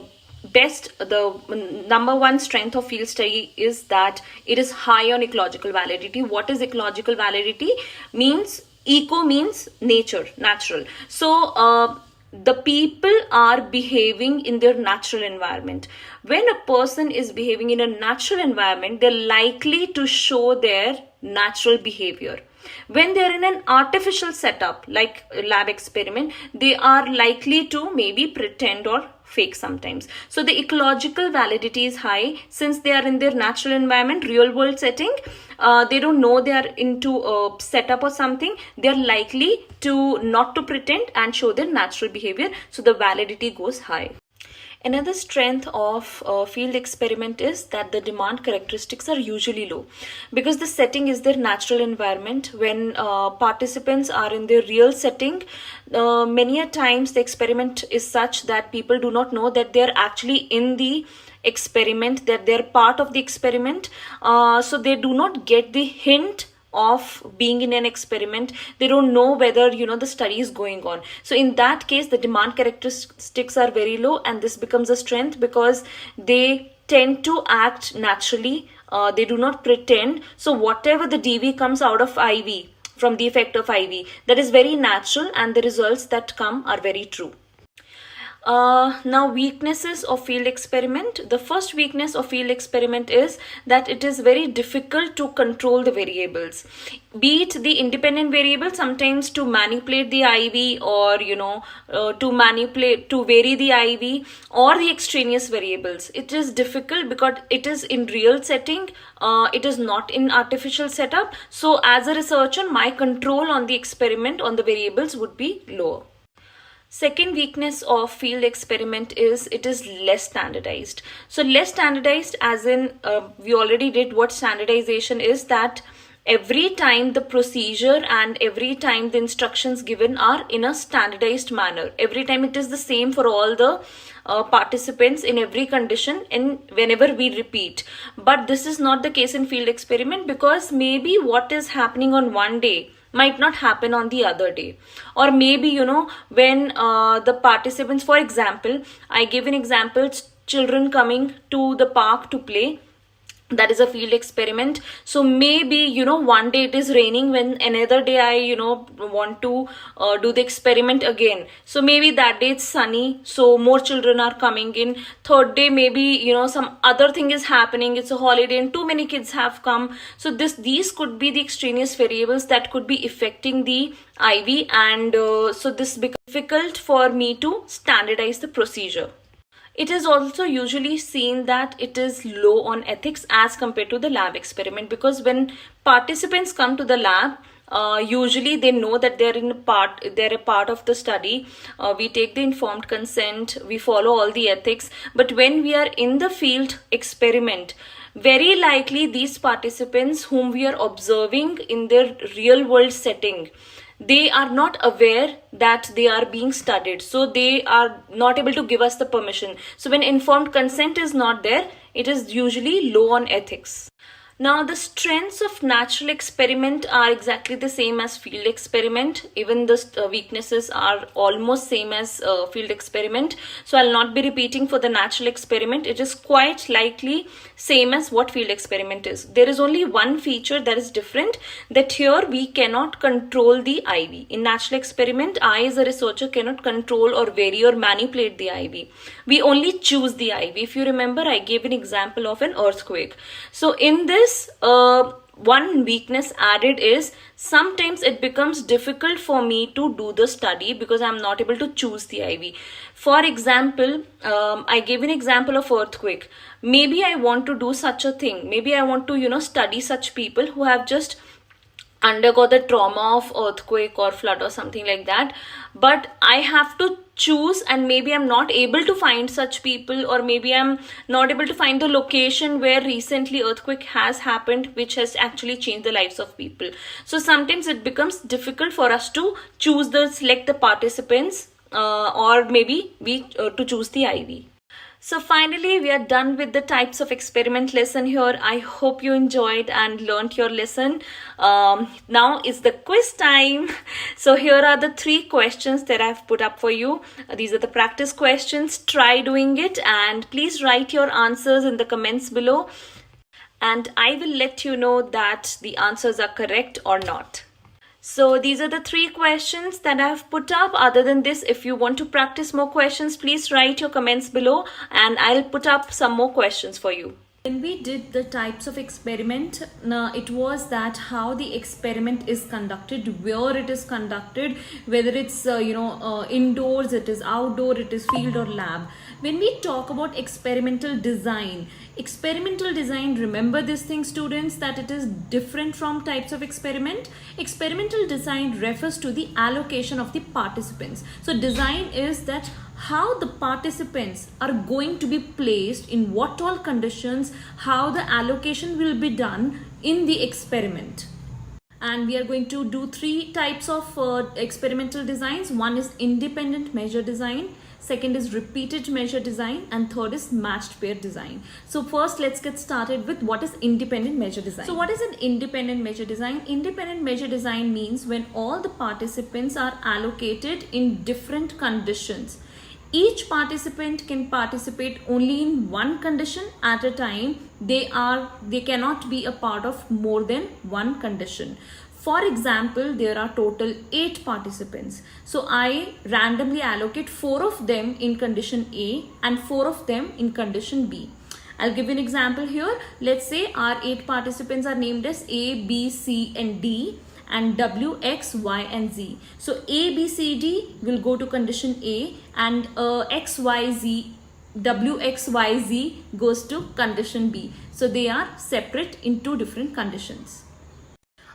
number one strength of field study is that it is high on ecological validity. What is ecological validity? Eco means nature, natural. So the people are behaving in their natural environment. When a person is behaving in a natural environment, they're likely to show their natural behavior. When they're in an artificial setup like a lab experiment, they are likely to maybe pretend or fake sometimes. So the ecological validity is high since they are in their natural environment, real world setting. They don't know they are into a setup or something. They're likely to not to pretend and show their natural behavior. So the validity goes high. Another strength of field experiment is that the demand characteristics are usually low because the setting is their natural environment. When participants are in their real setting, many a times the experiment is such that people do not know that they're actually in the experiment, that they're part of the experiment. So they do not get the hint of being in an experiment. They don't know whether the study is going on. So in that case, the demand characteristics are very low, and this becomes a strength because they tend to act naturally. They do not pretend. So whatever the DV comes out of IV, from the effect of IV, that is very natural, and the results that come are very true. Now weaknesses of field experiment. The first weakness of field experiment is that it is very difficult to control the variables, be it the independent variable, sometimes to manipulate the IV, or to vary the IV, or the extraneous variables. It is difficult because it is in real setting, it is not in artificial setup. So as a researcher, my control on the experiment, on the variables, would be lower. Second weakness of field experiment is it is less standardized. So less standardized as in we already did what standardization is, that every time the procedure and every time the instructions given are in a standardized manner. Every time it is the same for all the participants in every condition and whenever we repeat. But this is not the case in field experiment, because maybe what is happening on one day might not happen on the other day. Or maybe, when the participants, for example, I gave an example, children coming to the park to play, that is a field experiment. So maybe, one day it is raining, when another day I want to do the experiment again, so maybe that day it's sunny, so more children are coming in. Third day maybe some other thing is happening, it's a holiday and too many kids have come. So these could be the extraneous variables that could be affecting the IV, and so this becomes difficult for me to standardize the procedure. It is also usually seen that it is low on ethics as compared to the lab experiment, because when participants come to the lab, usually they know that they're a part of the study. We take the informed consent, we follow all the ethics. But when we are in the field experiment, very likely these participants whom we are observing in their real world setting, they are not aware that they are being studied, so they are not able to give us the permission. So when informed consent is not there, it is usually low on ethics. Now, the strengths of natural experiment are exactly the same as field experiment. Even the weaknesses are almost same as field experiment. So I'll not be repeating for the natural experiment. It is quite likely same as what field experiment is. There is only one feature that is different, that here we cannot control the IV. In natural experiment, I as a researcher cannot control or vary or manipulate the IV. We only choose the IV. If you remember, I gave an example of an earthquake. So in this, one weakness added is sometimes it becomes difficult for me to do the study because I'm not able to choose the IV. For example, I gave an example of earthquake. Maybe I want to do such a thing. Maybe I want to, study such people who have just undergo the trauma of earthquake or flood or something like that, but I have to choose, and maybe I'm not able to find such people, or maybe I'm not able to find the location where recently earthquake has happened, which has actually changed the lives of people. So sometimes it becomes difficult for us to select the participants, or maybe we to choose the IV. So finally, we are done with the types of experiment lesson here. I hope you enjoyed and learned your lesson. Now is the quiz time. So here are the 3 questions that I've put up for you. These are the practice questions. Try doing it and please write your answers in the comments below. And I will let you know that the answers are correct or not. So these are the 3 questions that I have put up. Other than this, if you want to practice more questions, please write your comments below and I'll put up some more questions for you. When we did the types of experiment, it was that how the experiment is conducted, where it is conducted, whether it's indoors, it is outdoor, it is field or lab. When we talk about experimental design, remember this thing students, that it is different from types of experiment. Experimental design refers to the allocation of the participants. So design is that how the participants are going to be placed in what all conditions, how the allocation will be done in the experiment. And we are going to do 3 types of experimental designs. One is independent measure design, second is repeated measure design, and third is matched pair design. So first let's get started with what is independent measure design. So what is an independent measure design? Independent measure design means when all the participants are allocated in different conditions. Each participant can participate only in one condition at a time. They cannot be a part of more than one condition. For example, there are total 8 participants. So I randomly allocate 4 of them in condition A and 4 of them in condition B. I'll give you an example here. Let's say our 8 participants are named as A, B, C and D, and W, X, Y and Z. So A, B, C, D will go to condition A, and X, Y, Z, W, X, Y, Z goes to condition B. So they are separate in 2 different conditions.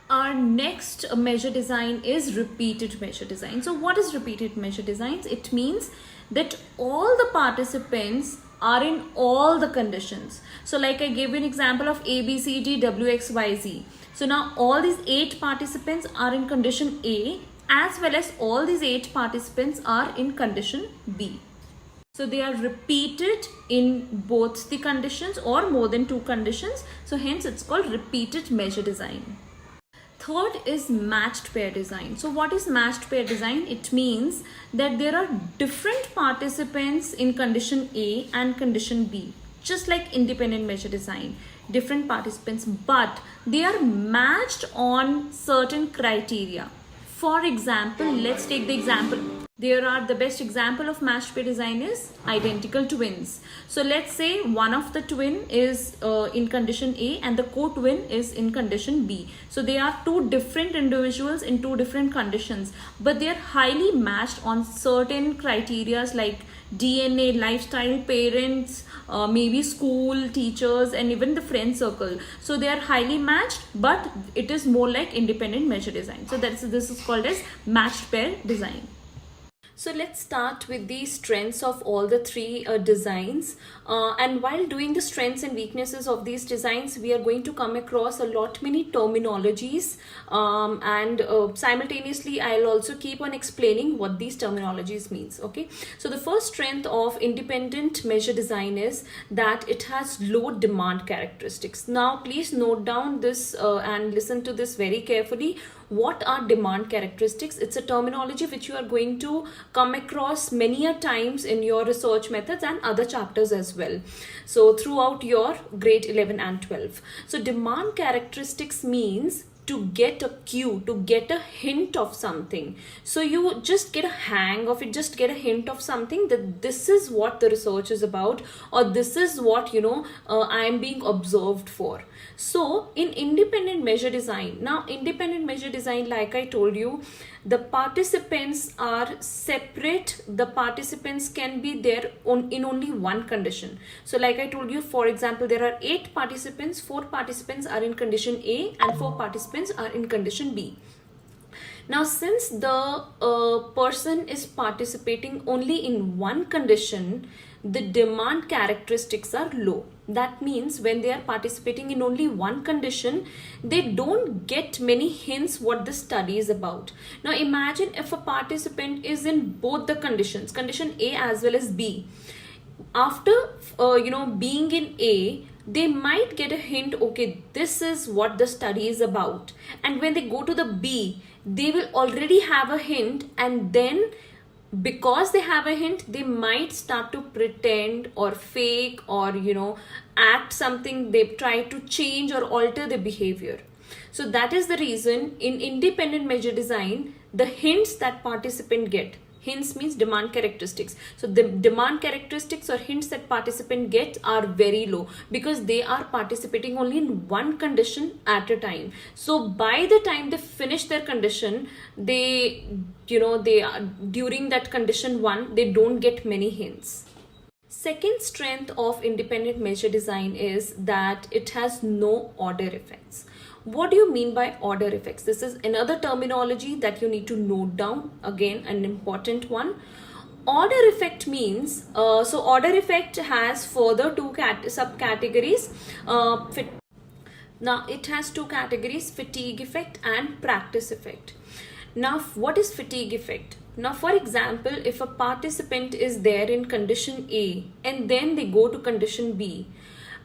Our next measure design is repeated measure design. So what is repeated measure designs? It means that all the participants are in all the conditions. So like I gave an example of A, B, C, D, W, X, Y, Z. So now all these 8 participants are in condition A, as well as all these 8 participants are in condition B. So they are repeated in both the conditions or more than 2 conditions. So hence it's called repeated measure design. Third is matched pair design. So what is matched pair design? It means that there are different participants in condition A and condition B, just like independent measure design. Different participants, but they are matched on certain criteria. For example, let's take the example. The best example of matched pair design is identical twins. So let's say one of the twin is in condition A and the co-twin is in condition B. So they are 2 different individuals in 2 different conditions, but they are highly matched on certain criteria like DNA, lifestyle, parents, maybe school, teachers, and even the friend circle. So they are highly matched, but it is more like independent measure design. So this is called as matched pair design. So let's start with the strengths of all the 3 designs. And while doing the strengths and weaknesses of these designs, we are going to come across a lot many terminologies. And simultaneously, I'll also keep on explaining what these terminologies means. Okay. So the first strength of independent measure design is that it has low demand characteristics. Now, please note down this and listen to this very carefully. What are demand characteristics? It's a terminology which you are going to come across many a times in your research methods and other chapters as well. So throughout your grade 11 and 12. So demand characteristics means to get a cue, to get a hint of something. So you just get a hang of it, just get a hint of something that this is what the research is about, or this is what, I am being observed for. So in independent measure design, now independent measure design, like I told you, the participants are separate. The participants can be there in only one condition. So like I told you, for example, there are 8 participants, 4 participants are in condition A and 4 participants are in condition B. Now, since the person is participating only in one condition, the demand characteristics are low. That means when they are participating in only one condition, they don't get many hints what the study is about. Now, imagine if a participant is in both the conditions, condition A as well as B. After, being in A, they might get a hint, okay, this is what the study is about. And when they go to the B, they will already have a hint, and then because they have a hint, they might start to pretend or fake or, act something. They try to change or alter their behavior. So that is the reason in independent measure design, the hints that participant get, hints means demand characteristics. So the demand characteristics or hints that participant get are very low because they are participating only in one condition at a time. So by the time they finish their condition, they are during that condition 1, they don't get many hints. Second strength of independent measure design is that it has no order effects. What do you mean by order effects? This is another terminology that you need to note down. Again, an important one. Order effect means, so order effect has further 2 subcategories. Now, it has 2 categories, fatigue effect and practice effect. Now, what is fatigue effect? Now, for example, if a participant is there in condition A and then they go to condition B,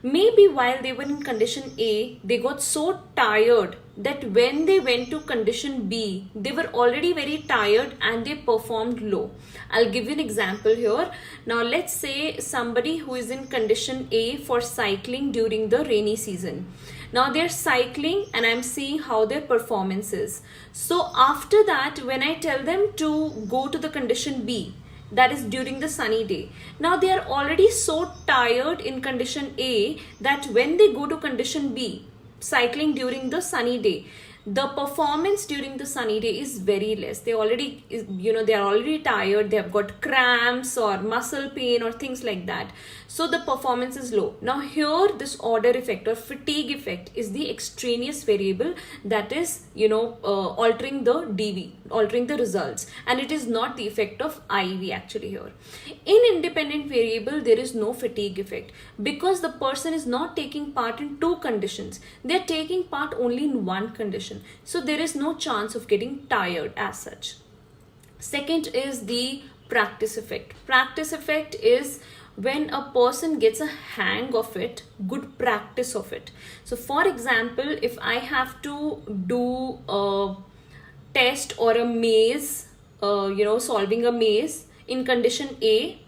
maybe while they were in condition A, they got so tired that when they went to condition B, they were already very tired and they performed low. I'll give you an example here. Now, let's say somebody who is in condition A for cycling during the rainy season. Now, they're cycling and I'm seeing how their performance is. So after that, when I tell them to go to the condition B, that is during the sunny day. Now they are already so tired in condition A that when they go to condition B, cycling during the sunny day, the performance during the sunny day is very less. They already, they are already tired, they have got cramps or muscle pain or things like that. So the performance is low. Now here, this order effect or fatigue effect is the extraneous variable that is, altering the DV, altering the results, and it is not the effect of IV actually here. In independent variable, there is no fatigue effect because the person is not taking part in two conditions. They are taking part only in one condition. So there is no chance of getting tired as such. Second is the practice effect. Practice effect is when a person gets a hang of it, good practice of it. So for example, if I have to do a test or a maze, solving a maze in condition A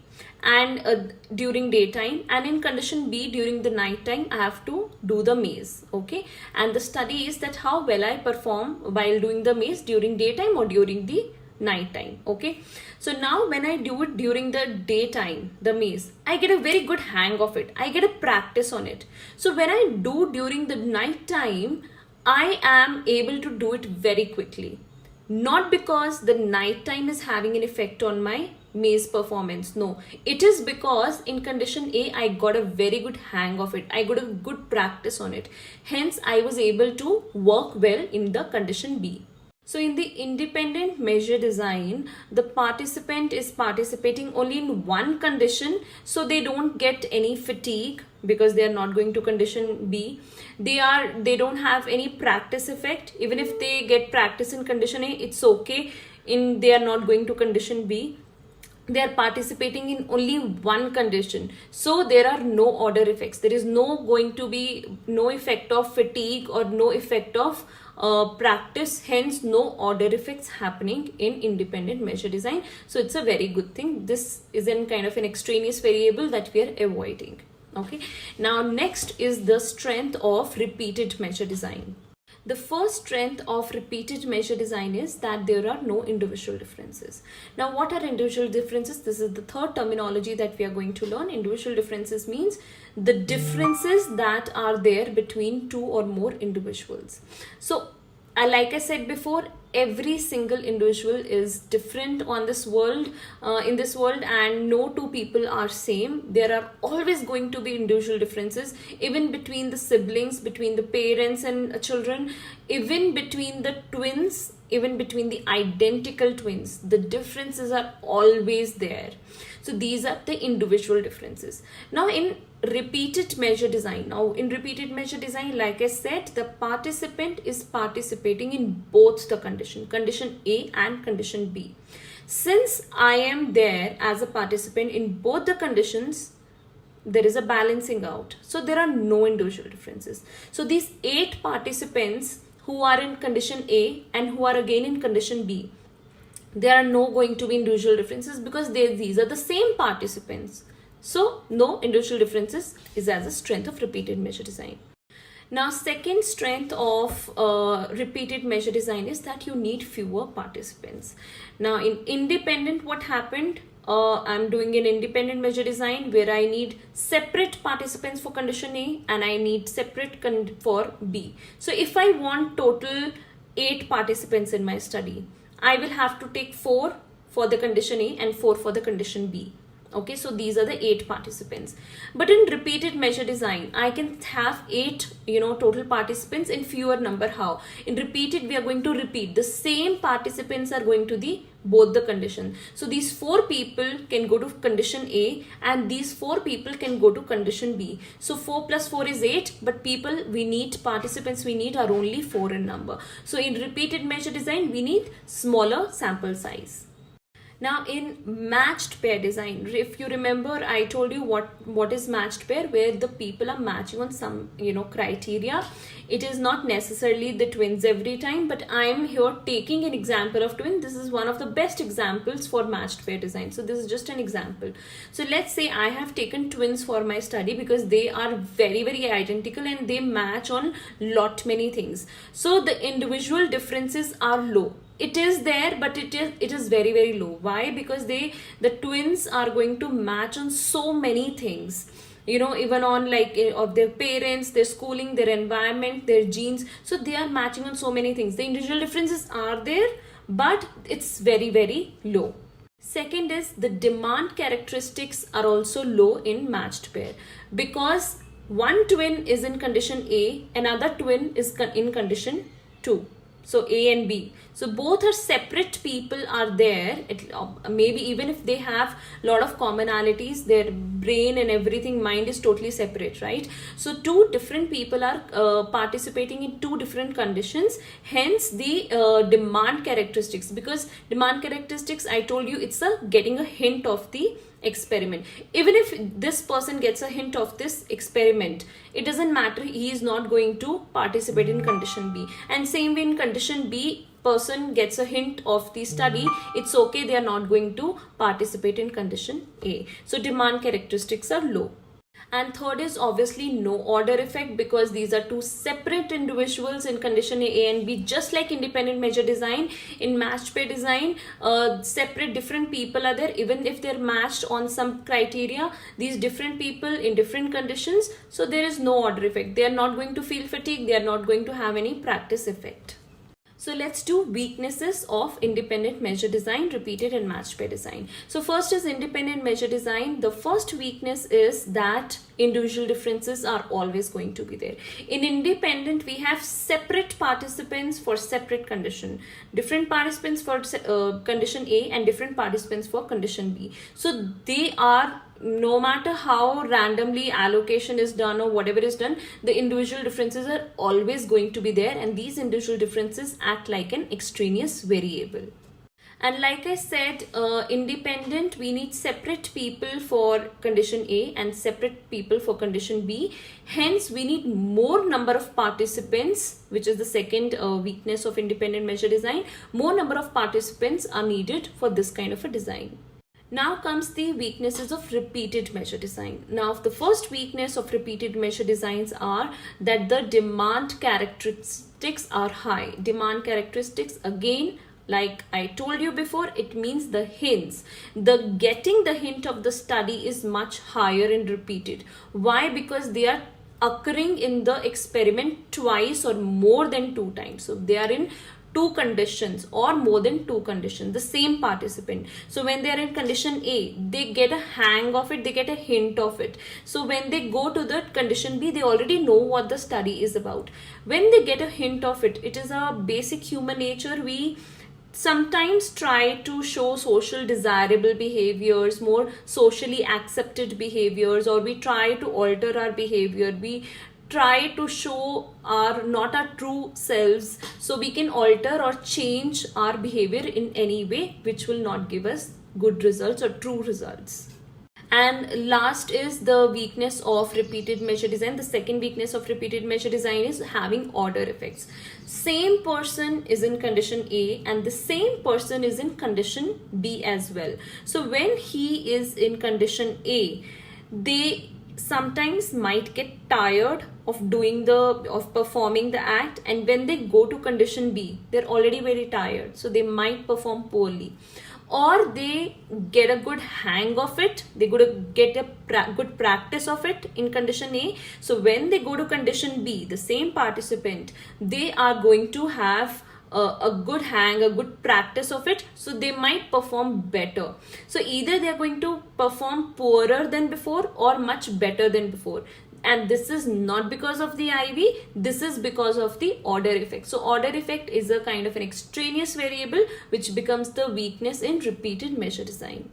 and during daytime, and in condition B during the night time, I have to do the maze. Okay, and the study is that how well I perform while doing the maze during daytime or during the night time. Okay, so now when I do it during the daytime, the maze, I get a very good hang of it, I get a practice on it. So when I do during the night time, I am able to do it very quickly, not because the night time is having an effect on my maze performance. No, it is because in condition A, I got a very good hang of it, I got a good practice on it, hence I was able to work well in the condition B. So in the independent measure design, the participant is participating only in one condition, so they don't get any fatigue because they are not going to condition B. They don't have any practice effect. Even if they get practice in condition A, it's okay. They are not going to condition B. They are participating in only one condition, so there are no order effects. There is going to be no effect of fatigue or no effect of practice, hence no order effects happening in independent measure design. So it's a very good thing. This is an kind of an extraneous variable that we are avoiding. Okay, now next is the strength of repeated measure design. The first strength of repeated measure design is that there are no individual differences. Now, what are individual differences? This is the third terminology that we are going to learn. Individual differences means the differences that are there between two or more individuals. So, like I said before, every single individual is different on this world, in this world, and no two people are same. There are always going to be individual differences, even between the siblings, between the parents and children, even between the twins, even between the identical twins. The differences are always there. So these are the individual differences. Now in repeated measure design, like I said, the participant is participating in both the condition A and condition B. Since I am there as a participant in both the conditions, there is a balancing out. So there are no individual differences. So these 8 participants who are in condition A and who are again in condition B, there are no going to be individual differences because these are the same participants. So no individual differences is as a strength of repeated measure design. Now second strength of repeated measure design is that you need fewer participants. Now in independent, what happened? I'm doing an independent measure design where I need separate participants for condition A and I need separate for B. So if I want total 8 participants in my study, I will have to take 4 for the condition A and 4 for the condition B. Okay, so these are the 8 participants. But in repeated measure design, I can have 8, total participants in fewer number. How? In repeated, we are going to repeat. The same participants are going to both the condition. So these 4 people can go to condition A and these 4 people can go to condition B. So 4 plus 4 is 8, but participants we need are only 4 in number. So in repeated measure design, we need smaller sample size. Now in matched pair design, if you remember, I told you what is matched pair, where the people are matching on some criteria. It is not necessarily the twins every time, but I am here taking an example of twin. This is one of the best examples for matched pair design. So this is just an example. So let's say I have taken twins for my study because they are very, very identical and they match on many things. So the individual differences are low. It is there, but it is very, very low. Why? Because the twins are going to match on so many things. even on like of their parents, their schooling, their environment, their genes. So they are matching on so many things. The individual differences are there, but it's very, very low. Second is the demand characteristics are also low in matched pair, because one twin is in condition A, another twin is in condition 2. So A and B. So both are separate people are there. Maybe even if they have a lot of commonalities, their brain and everything, mind is totally separate, right? So two different people are participating in two different conditions. Hence the demand characteristics, because demand characteristics, I told you, it's getting a hint of the experiment. Even if this person gets a hint of this experiment, it doesn't matter, he is not going to participate in condition B. And same way in condition B, person gets a hint of the study, it's okay, they are not going to participate in condition A. So demand characteristics are low. And third is obviously no order effect, because these are two separate individuals in condition A and B. Just like independent measure design, in matched pair design, separate different people are there. Even if they're matched on some criteria, these different people in different conditions, so there is no order effect. They are not going to feel fatigue, they are not going to have any practice effect. So let's do weaknesses of independent measure design, repeated and matched pair design. So first is independent measure design. The first weakness is that individual differences are always going to be there. In independent, we have separate participants for separate condition. Different participants for condition A and different participants for condition B. So they are, no matter how randomly allocation is done or whatever is done, the individual differences are always going to be there, and these individual differences act like an extraneous variable. And like I said, independent, we need separate people for condition A and separate people for condition B. Hence, we need more number of participants, which is the second weakness of independent measure design. More number of participants are needed for this kind of a design. Now comes the weaknesses of repeated measure design. Now, the first weakness of repeated measure designs are that the demand characteristics are high. Demand characteristics, again, like I told you before, it means the hints. Getting the hint of the study is much higher in repeated. Why? Because they are occurring in the experiment twice or more than 2 times. So they are in 2 conditions or more than 2 conditions, the same participant. So when they are in condition A, they get a hang of it, they get a hint of it. So when they go to the condition B, they already know what the study is about. When they get a hint of it, it is a basic human nature. We sometimes try to show social desirable behaviors, more socially accepted behaviors, or we try to alter our behavior. We try to show not our true selves, so we can alter or change our behavior in any way which will not give us good results or true results. And last is the weakness of repeated measure design. The second weakness of repeated measure design is having order effects. Same person is in condition A and the same person is in condition B as well. So when he is in condition A, they sometimes might get tired of performing the act, and when they go to condition B, they're already very tired, so they might perform poorly. Or they get a good hang of it, they get a good practice of it in condition A. So when they go to condition B, the same participant, they are going to have a good hang, a good practice of it, so they might perform better. So either they are going to perform poorer than before or much better than before. And this is not because of the IV, this is because of the order effect. So order effect is a kind of an extraneous variable which becomes the weakness in repeated measure design.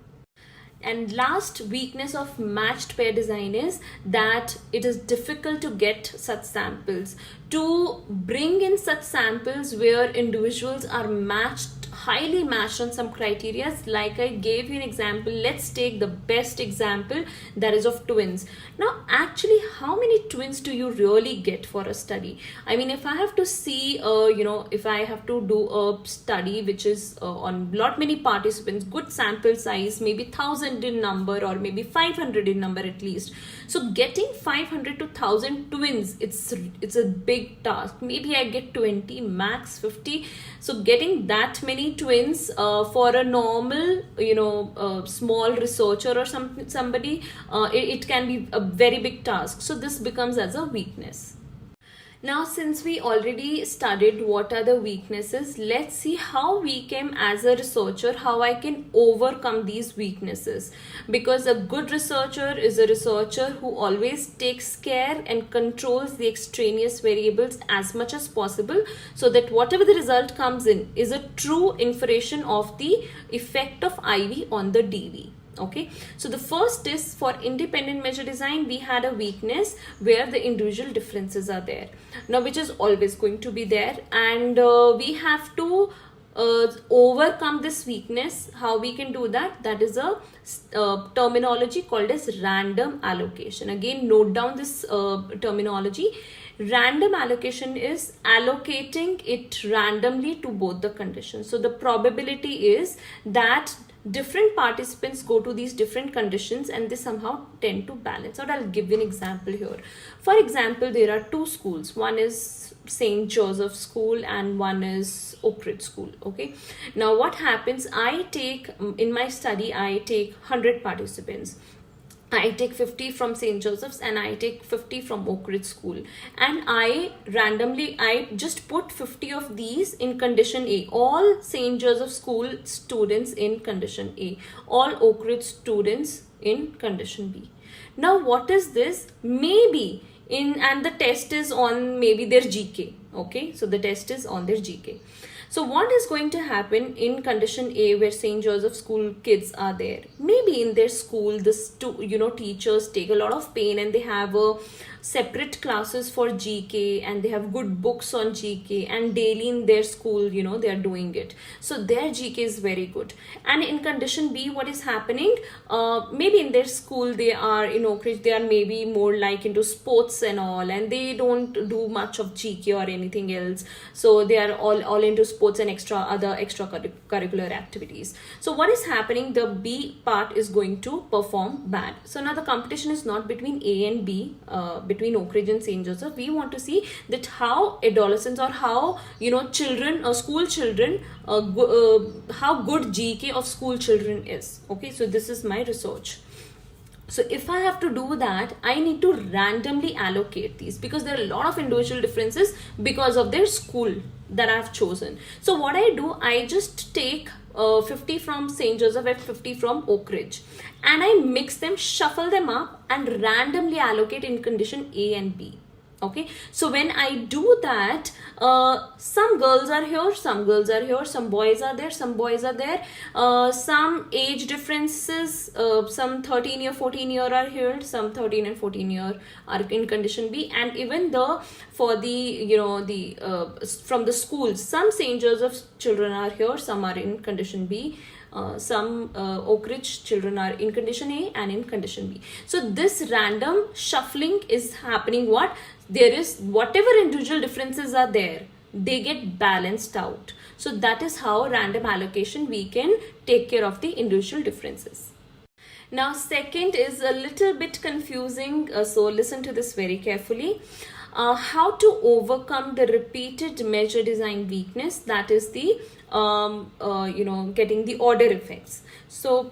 And last weakness of matched pair design is that it is difficult to get such samples. To bring in such samples where individuals are matched, highly matched on some criteria, like I gave you an example. Let's take the best example, that is of twins. Now actually, how many twins do you really get for a study? I mean, if I have to see if I have to do a study which is on lot many participants, good sample size, maybe 1000 in number or maybe 500 in number at least. So getting 500 to 1000 twins, it's a big task. Maybe I get 20, max 50. So getting that many twins for a normal, small researcher or somebody, it can be a very big task. So this becomes as a weakness. Now, since we already studied what are the weaknesses, let's see how we can, as a researcher, how I can overcome these weaknesses. Because a good researcher is a researcher who always takes care and controls the extraneous variables as much as possible, so that whatever the result comes in is a true information of the effect of IV on the DV. Okay, so the first is for independent measure design, we had a weakness where the individual differences are there, now which is always going to be there, and we have to overcome this weakness. How we can do that? That is a terminology called as random allocation. Again, note down this terminology. Random allocation is allocating it randomly to both the conditions. So the probability is that different participants go to these different conditions and they somehow tend to balance out. I'll give you an example here. For example, there are two schools. One is St. Joseph School and one is Oak Ridge School. Okay. Now what happens? In my study, I take 100 participants. I take 50 from St. Joseph's and I take 50 from Oak Ridge School, and I just put 50 of these in condition A, all St. Joseph School students in condition A, all Oak Ridge students in condition B. Now what is this? And the test is on maybe their GK. Okay, so the test is on their GK. So what is going to happen in condition A, where St. Joseph School kids are there? Maybe in their school, teachers take a lot of pain and they have a separate classes for GK and they have good books on GK, and daily in their school, they are doing it. So their GK is very good. And in condition B, what is happening? Maybe in their school, they are in Oak Ridge, they are maybe more like into sports and all, and they don't do much of GK or anything else. So they are all into sports and other extracurricular activities. So what is happening? The B part is going to perform bad. So now the competition is not between A and B, between Oak Ridge and St. Joseph. We want to see that how adolescents or how children or school children, how good GK of school children is. Okay, so this is my research. So if I have to do that, I need to randomly allocate these, because there are a lot of individual differences because of their school that I have chosen. So what I do, I just take 50 from St. Joseph and 50 from Oak Ridge, and I mix them, shuffle them up, and randomly allocate in condition A and B. Okay, so when I do that, some girls are here, some girls are here, some boys are there, some boys are there, some age differences, some 13-year, 14-year are here, some 13 and 14-year are in condition B, and even from the schools, some St. Joseph's children are here, some are in condition B. Some Oak Ridge children are in condition A and in condition B. So this random shuffling is happening. There is whatever individual differences are there, they get balanced out. So that is how random allocation we can take care of the individual differences. Now second is a little bit confusing, so listen to this very carefully. How to overcome the repeated measure design weakness, that is the getting the order effects. So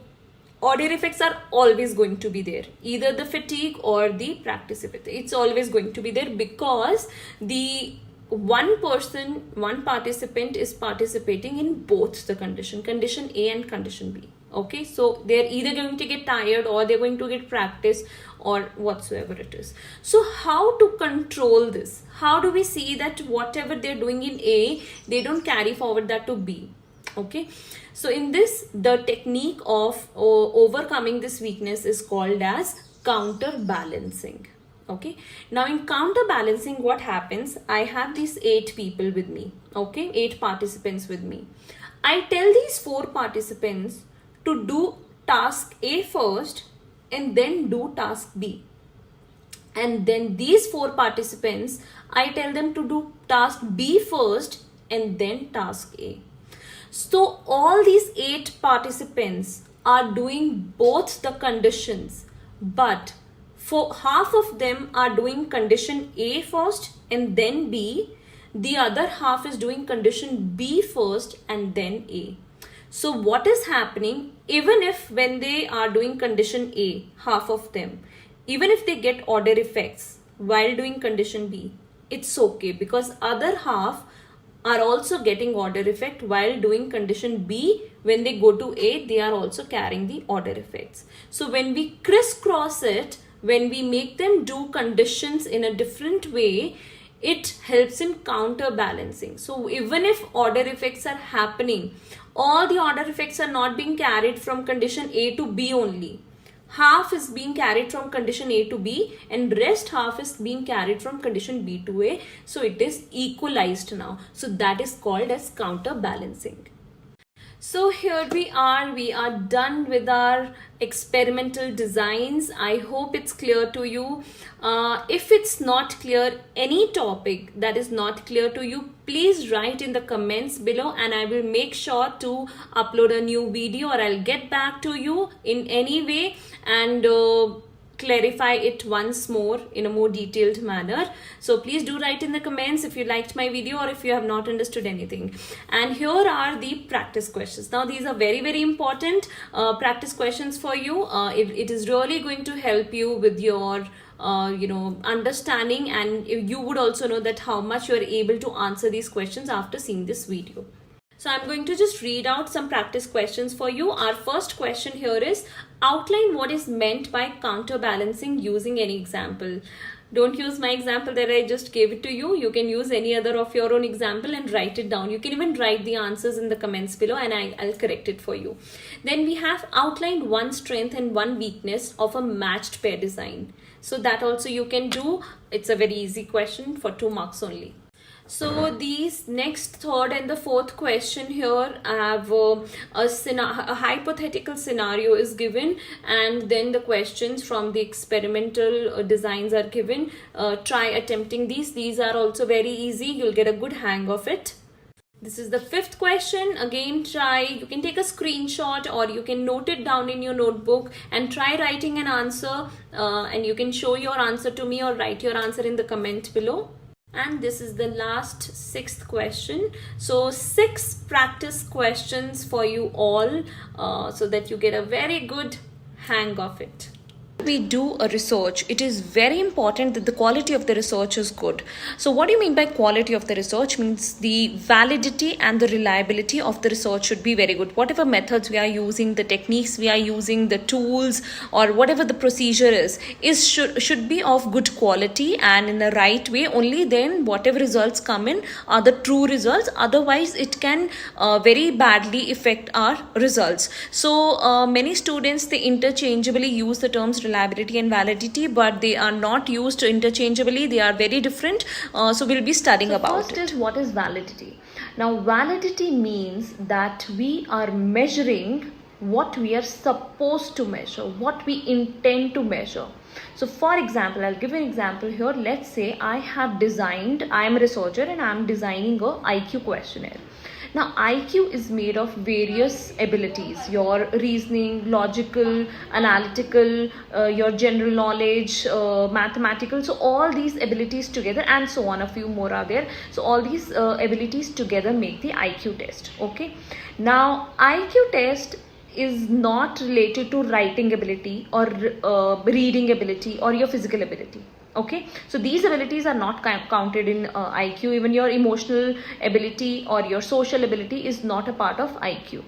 order effects are always going to be there, either the fatigue or the practice effect. It's always going to be there, because the one participant is participating in both the condition A and condition B. Okay, so they're either going to get tired or they're going to get practice or whatsoever it is. So how to control this? How do we see that whatever they're doing in A, they don't carry forward that to B? Okay, so in this, the technique of overcoming this weakness is called as counterbalancing. Okay, now in counterbalancing, what happens? I have these 8 people with me. Okay, 8 participants with me. I tell these 4 participants to do task A first and then do task B. And then these 4 participants, I tell them to do task B first and then task A. So all these 8 participants are doing both the conditions, but for half of them are doing condition A first and then B. The other half is doing condition B first and then A. So what is happening, even if when they are doing condition A, half of them, even if they get order effects while doing condition B, it's okay, because other half are also getting order effect while doing condition B. When they go to A, they are also carrying the order effects. So when we crisscross it, when we make them do conditions in a different way, it helps in counterbalancing. So even if order effects are happening, all the order effects are not being carried from condition A to B only. Half is being carried from condition A to B and rest half is being carried from condition B to A. So it is equalized now. So that is called as counterbalancing. So here we are done with our experimental designs. I hope it's clear to you. If it's not clear, any topic that is not clear to you, please write in the comments below and I will make sure to upload a new video, or I'll get back to you in any way and clarify it once more in a more detailed manner. So please do write in the comments if you liked my video or if you have not understood anything. And here are the practice questions. Now these are very, very important practice questions for you. It is really going to help you with your understanding, and you would also know that how much you are able to answer these questions after seeing this video. So I'm going to just read out some practice questions for you. Our first question here is, outline what is meant by counterbalancing using any example. Don't use my example that I just gave it to you. You can use any other of your own example and write it down. You can even write the answers in the comments below and I'll correct it for you. Then we have outlined one strength and one weakness of a matched pair design. So that also you can do. It's a very easy question for 2 marks only. So these next third and the fourth question here, I have a hypothetical scenario is given, and then the questions from the experimental designs are given. Try attempting these. These are also very easy. You'll get a good hang of it. This is the fifth question. Again, try. You can take a screenshot or you can note it down in your notebook and try writing an answer. And you can show your answer to me or write your answer in the comment below. And this is the last sixth question. So 6 practice questions for you all so that you get a very good hang of it. We do a research, it is very important that the quality of the research is good. So what do you mean by quality of the research? Means the validity and the reliability of the research should be very good. Whatever methods we are using, the techniques we are using, the tools or whatever the procedure is should be of good quality and in the right way. Only then whatever results come in are the true results. Otherwise it can very badly affect our results. So many students, they interchangeably use the terms reliability and validity, but they are not used interchangeably. They are very different. So we'll be studying about it. First is, what is validity? Now validity means that we are measuring what we are supposed to measure, what we intend to measure. So for example, I'll give an example here. Let's say I am a researcher and I'm designing a IQ questionnaire. Now IQ is made of various abilities: your reasoning, logical, analytical, your general knowledge, mathematical. So all these abilities together and so on, a few more are there. So all these abilities together make the IQ test. Okay. Now IQ test is not related to writing ability or reading ability or your physical ability. Okay, so these abilities are not counted in IQ. Even your emotional ability or your social ability is not a part of IQ.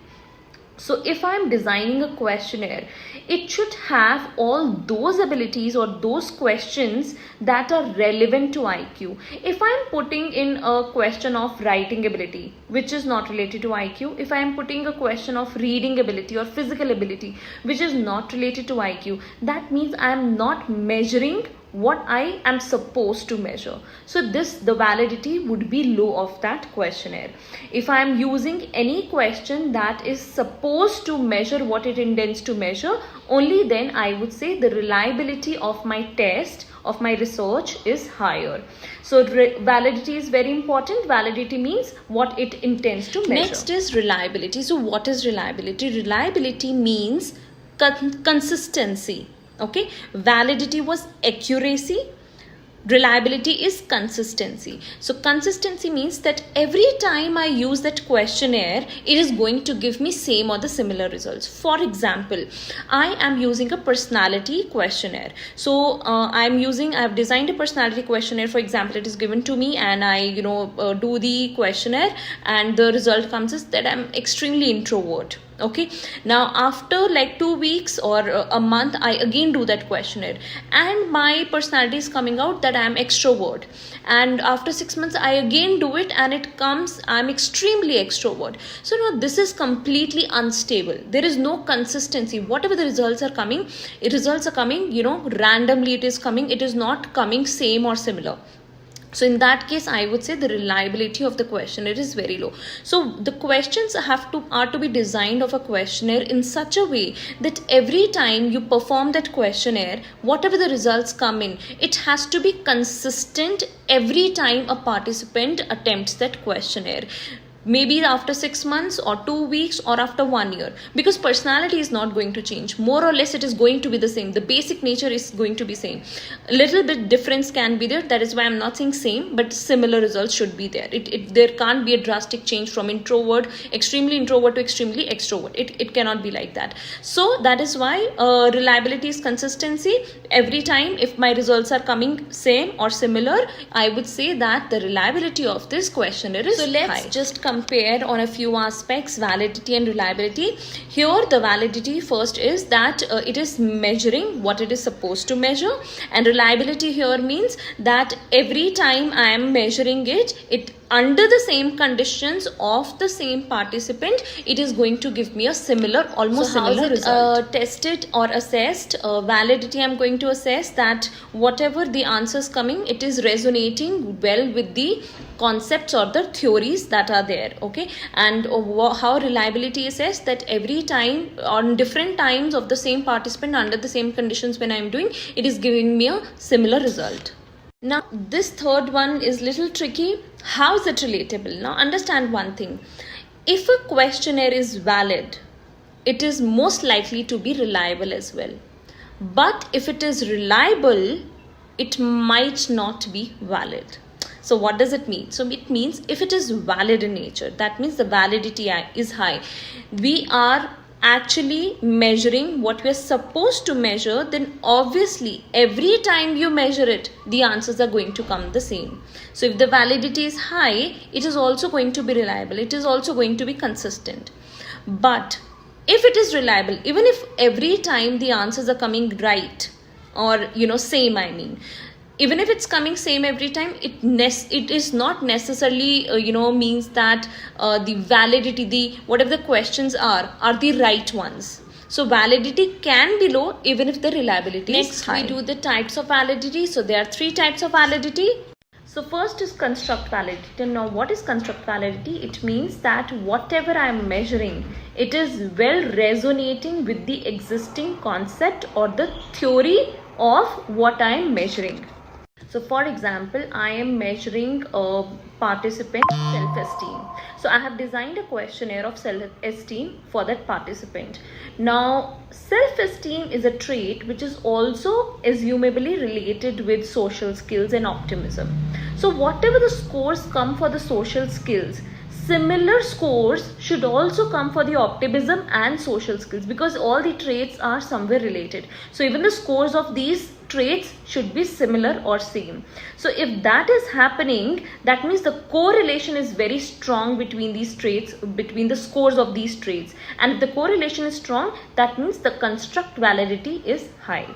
So if I am designing a questionnaire, it should have all those abilities or those questions that are relevant to IQ. If I am putting in a question of writing ability, which is not related to IQ, if I am putting a question of reading ability or physical ability, which is not related to IQ, that means I am not measuring what I am supposed to measure. So the validity would be low of that questionnaire. If I am using any question that is supposed to measure what it intends to measure, only then I would say the reliability of my test, of my research is higher. So validity is very important. Validity means what it intends to measure. Next is reliability. So what is reliability? Reliability means consistency. Okay, validity was accuracy, reliability is consistency. So consistency means that every time I use that questionnaire, it is going to give me same or the similar results. For example, I am using a personality questionnaire. So I have designed a personality questionnaire. For example, it is given to me and I do the questionnaire, and the result comes is that I'm extremely introvert. Okay, now after like 2 weeks or a month, I again do that questionnaire and my personality is coming out that I am extrovert, and after 6 months I again do it and it comes I'm extremely extrovert. So now this is completely unstable. There is no consistency. Whatever the results are coming, randomly. It is coming, it is not coming same or similar. So in that case, I would say the reliability of the questionnaire is very low. So the questions are to be designed of a questionnaire in such a way that every time you perform that questionnaire, whatever the results come in, it has to be consistent every time a participant attempts that questionnaire. Maybe after 6 months or 2 weeks or after 1 year, because personality is not going to change. More or less it is going to be the same. The basic nature is going to be same. A little bit difference can be there. That is why I'm not saying same, but similar results should be there. There can't be a drastic change from extremely introvert to extremely extrovert. It cannot be like that. So that is why reliability is consistency. Every time if my results are coming same or similar, I would say that the reliability of this questionnaire is high. So let's just compare on a few aspects, validity and reliability. Here the validity first is that it is measuring what it is supposed to measure, and reliability here means that every time I am measuring it under the same conditions of the same participant, it is going to give me a almost similar result. Tested or assessed, validity I'm going to assess that whatever the answers coming, it is resonating well with the concepts or the theories that are there. Okay, and how reliability is assessed, that every time on different times of the same participant under the same conditions when I'm doing, it is giving me a similar result. Now this third one is little tricky. How is it relatable? Now understand one thing. If a questionnaire is valid, it is most likely to be reliable as well. But if it is reliable, it might not be valid. So what does it mean? So it means if it is valid in nature, that means the validity is high. We are actually measuring what we are supposed to measure, then obviously every time you measure it, the answers are going to come the same. So if the validity is high, it is also going to be reliable. It is also going to be consistent. But if it is reliable, even if every time the answers are coming right or same, even if it's coming same every time, it is not necessarily means that the validity, whatever the questions are the right ones. So validity can be low even if the reliability is high. Next we do the types of validity. So there are 3 types of validity. So first is construct validity. Now what is construct validity? It means that whatever I am measuring, it is well resonating with the existing concept or the theory of what I am measuring. So for example, I am measuring a participant self-esteem. So I have designed a questionnaire of self-esteem for that participant. Now self-esteem is a trait which is also assumably related with social skills and optimism. So whatever the scores come for the social skills, similar scores should also come for the optimism and social skills, because all the traits are somewhere related. So even the scores of these traits should be similar or same. So if that is happening, that means the correlation is very strong between these traits, between the scores of these traits. And if the correlation is strong, that means the construct validity is high.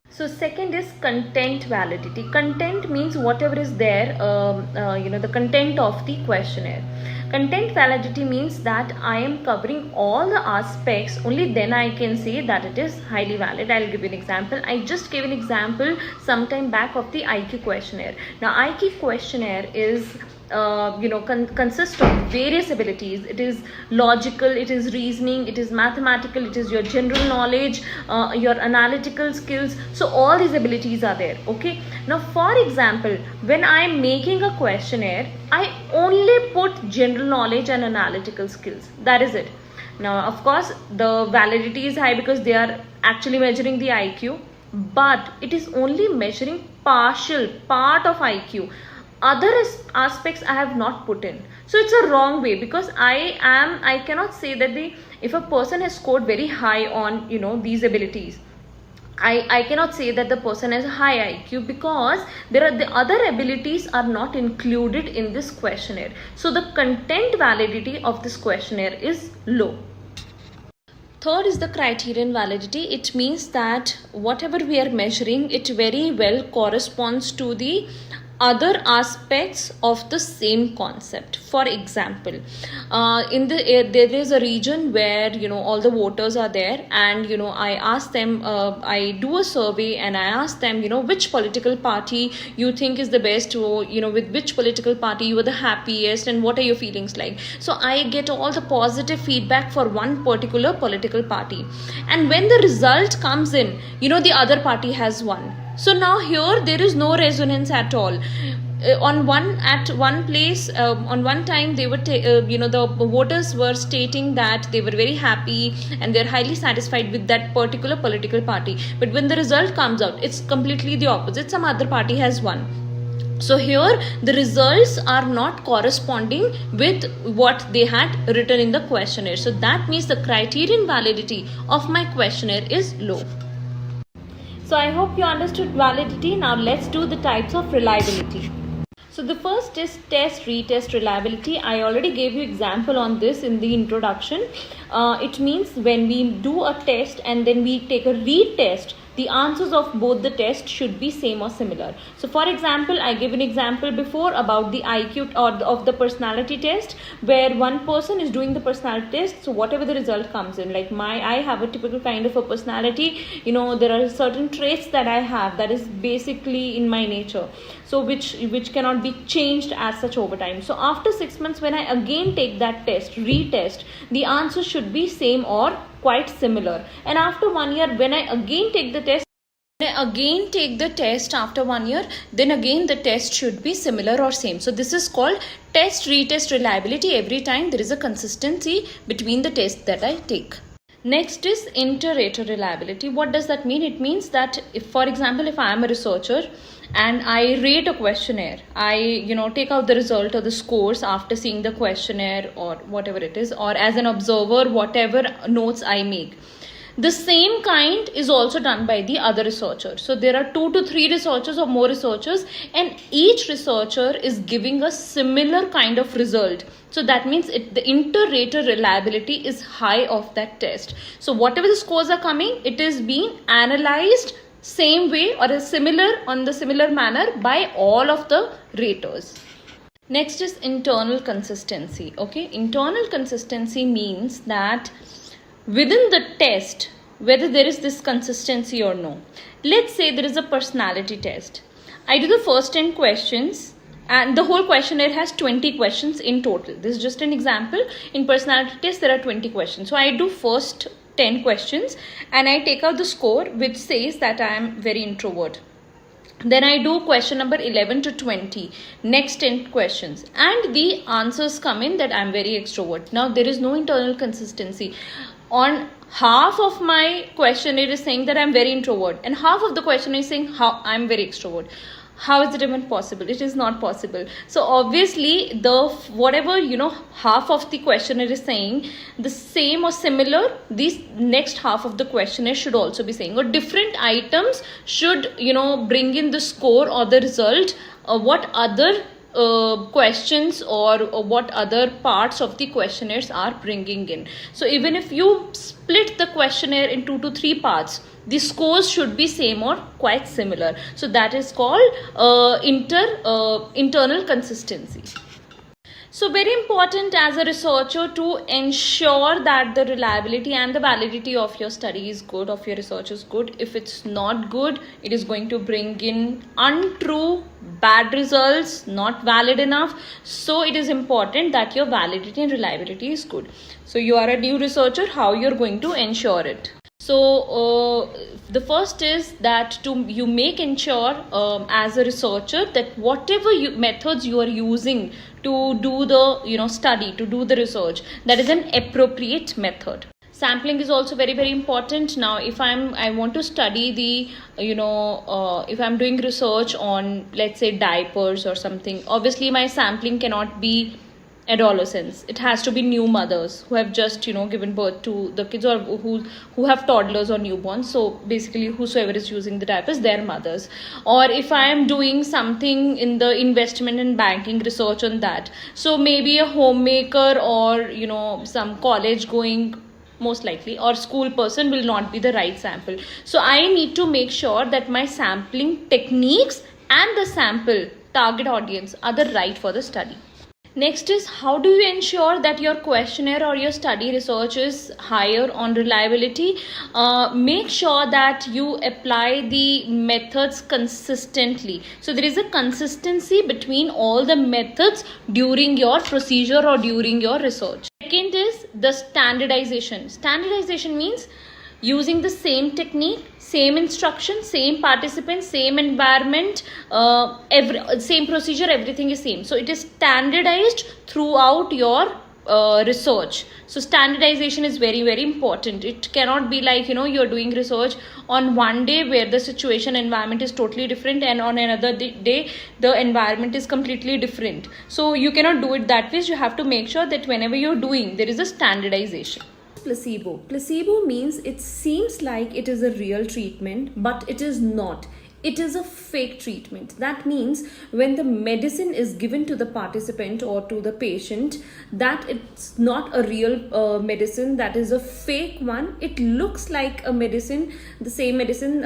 So second is content validity. Content means whatever is there, the content of the questionnaire. Content validity means that I am covering all the aspects, only then I can say that it is highly valid. I'll give you an example. I just gave an example sometime back of the IQ questionnaire. Now IQ questionnaire is consists of various abilities. It is logical, it is reasoning, it is mathematical, it is your general knowledge, your analytical skills. So all these abilities are there. Okay, now for example, when I am making a questionnaire, I only put general knowledge and analytical skills. That is it. Now of course the validity is high because they are actually measuring the IQ. but it is only measuring part of IQ. Other aspects I have not put in. So it's a wrong way, because I cannot say that if a person has scored very high on these abilities, I cannot say that the person has a high IQ, because there are the other abilities are not included in this questionnaire. So the content validity of this questionnaire is low. Third is the criterion validity. It means that whatever we are measuring, it very well corresponds to the other aspects of the same concept. For example, there is a region where all the voters are there, and I ask them, I do a survey and I ask them which political party you think is the best, or with which political party you are the happiest, and what are your feelings like. So I get all the positive feedback for one particular political party, and when the result comes in, the other party has won. So now here there is no resonance at all. On one time they were the voters were stating that they were very happy and they're highly satisfied with that particular political party, but when the result comes out, it's completely the opposite. Some other party has won. So here the results are not corresponding with what they had written in the questionnaire. So that means the criterion validity of my questionnaire is low. So I hope you understood validity. Now let's do the types of reliability. So the first is test, retest reliability. I already gave you example on this in the introduction. It means when we do a test and then we take a retest, the answers of both the tests should be same or similar. So for example, I gave an example before about the IQ or of the personality test, where one person is doing the personality test. So whatever the result comes in, like I have a typical kind of a personality, there are certain traits that I have that is basically in my nature, so which cannot be changed as such over time. So after 6 months, when I again take that test, retest, the answer should be same or quite similar. And after 1 year, when I again take the test, after 1 year, then again the test should be similar or same. So this is called test, retest reliability. Every time there is a consistency between the tests that I take. Next is inter-rater reliability. What does that mean? It means that if, for example, if I am a researcher and I rate a questionnaire, I take out the result or the scores after seeing the questionnaire or whatever it is, or as an observer, whatever notes I make. The same kind is also done by the other researcher. So there are 2 to 3 researchers or more researchers, and each researcher is giving a similar kind of result. So that means the inter-rater reliability is high of that test. So whatever the scores are coming, it is being analyzed same way or on the similar manner by all of the raters. Next is internal consistency. Okay, internal consistency means that within the test, whether there is this consistency or no. Let's say there is a personality test. I do the first 10 questions, and the whole questionnaire has 20 questions in total. This is just an example. In personality test, there are 20 questions. So I do first 10 questions and I take out the score which says that I am very introvert. Then I do question number 11 to 20, next 10 questions, and the answers come in that I am very extrovert. Now there is no internal consistency. On half of my questionnaire is saying that I am very introvert, and half of the questionnaire is saying how I am very extrovert. How is it even possible? It is not possible. So obviously whatever half of the questionnaire is saying, the same or similar, this next half of the questionnaire should also be saying, or different items should bring in the score or the result, what other questions or what other parts of the questionnaires are bringing in. So even if you split the questionnaire in 2 to 3 parts, the scores should be same or quite similar. So that is called internal consistency. So very important as a researcher to ensure that the reliability and the validity of your study is good, of your research is good. If it's not good, it is going to bring in untrue, bad results, not valid enough. So it is important that your validity and reliability is good. So you are a new researcher, how you're going to ensure it? So the first is that you make ensure as a researcher that whatever methods you are using to do the study, to do the research, that is an appropriate method. Sampling is also very, very important. Now if I want to study the if I'm doing research on, let's say, diapers or something, obviously my sampling cannot be adolescents. It has to be new mothers who have just given birth to the kids, or who have toddlers or newborns. So basically whosoever is using the diapers, their mothers. Or if I am doing something in the investment and banking research on that, so maybe a homemaker or some college going, most likely, or school person will not be the right sample. So I need to make sure that my sampling techniques and the sample target audience are the right for the study. Next is, how do you ensure that your questionnaire or your study research is higher on reliability? Make sure that you apply the methods consistently. So there is a consistency between all the methods during your procedure or during your research. Second is the standardization. Standardization means using the same technique, same instruction, same participant, same environment, same procedure, everything is same. So it is standardized throughout your research. So standardization is very, very important. It cannot be like you're doing research on one day where the situation environment is totally different, and on another day the environment is completely different. So you cannot do it that way. You have to make sure that whenever you're doing, there is a standardization. Placebo. Placebo means it seems like it is a real treatment, but it is not. It is a fake treatment. That means when the medicine is given to the participant or to the patient, that it's not a real medicine, that is a fake one. It looks like a medicine, the same medicine,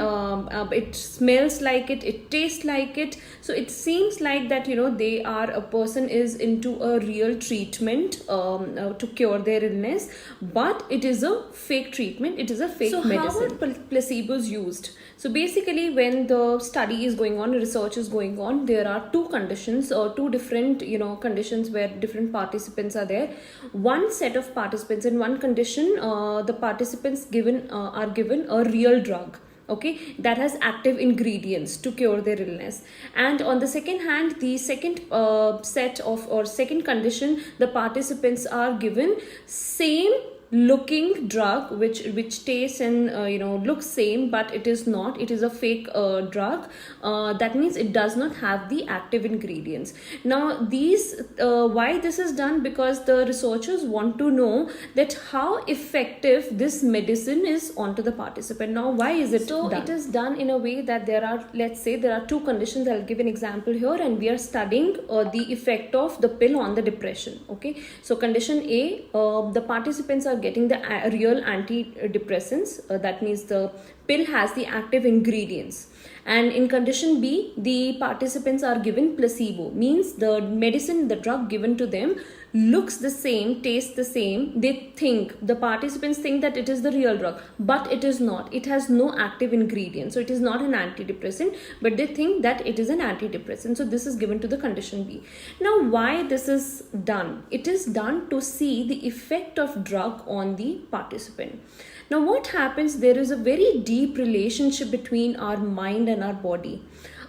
it smells like it tastes like it. So it seems like that a person is into a real treatment to cure their illness, but it is a fake treatment, it is a fake medicine. So how are placebos used? So basically, when the study is going on, research is going on, there are two conditions, or two different conditions where different participants are there. One set of participants, in one condition, the participants are given a real drug, okay, that has active ingredients to cure their illness. And on the second hand, the second set of, or second condition, the participants are given same looking drug which tastes and looks same, but it is not, it is a fake drug. That means it does not have the active ingredients. Now these why this is done? Because the researchers want to know that how effective this medicine is onto the participant. Now why is it done? It is done in a way that there are, let's say there are two conditions. I'll give an example here, and we are studying the effect of the pill on the depression. Okay, so condition A, the participants are getting the real antidepressants, that means the pill has the active ingredients. And in condition B, the participants are given placebo, means the medicine, the drug given to them looks the same, tastes the same. They think, the participants think that it is the real drug, but it is not. It has no active ingredient, so it is not an antidepressant, but they think that it is an antidepressant. So this is given to the condition B. Now why this is done? It is done to see the effect of drug on the participant. Now what happens, there is a very deep relationship between our mind and our body.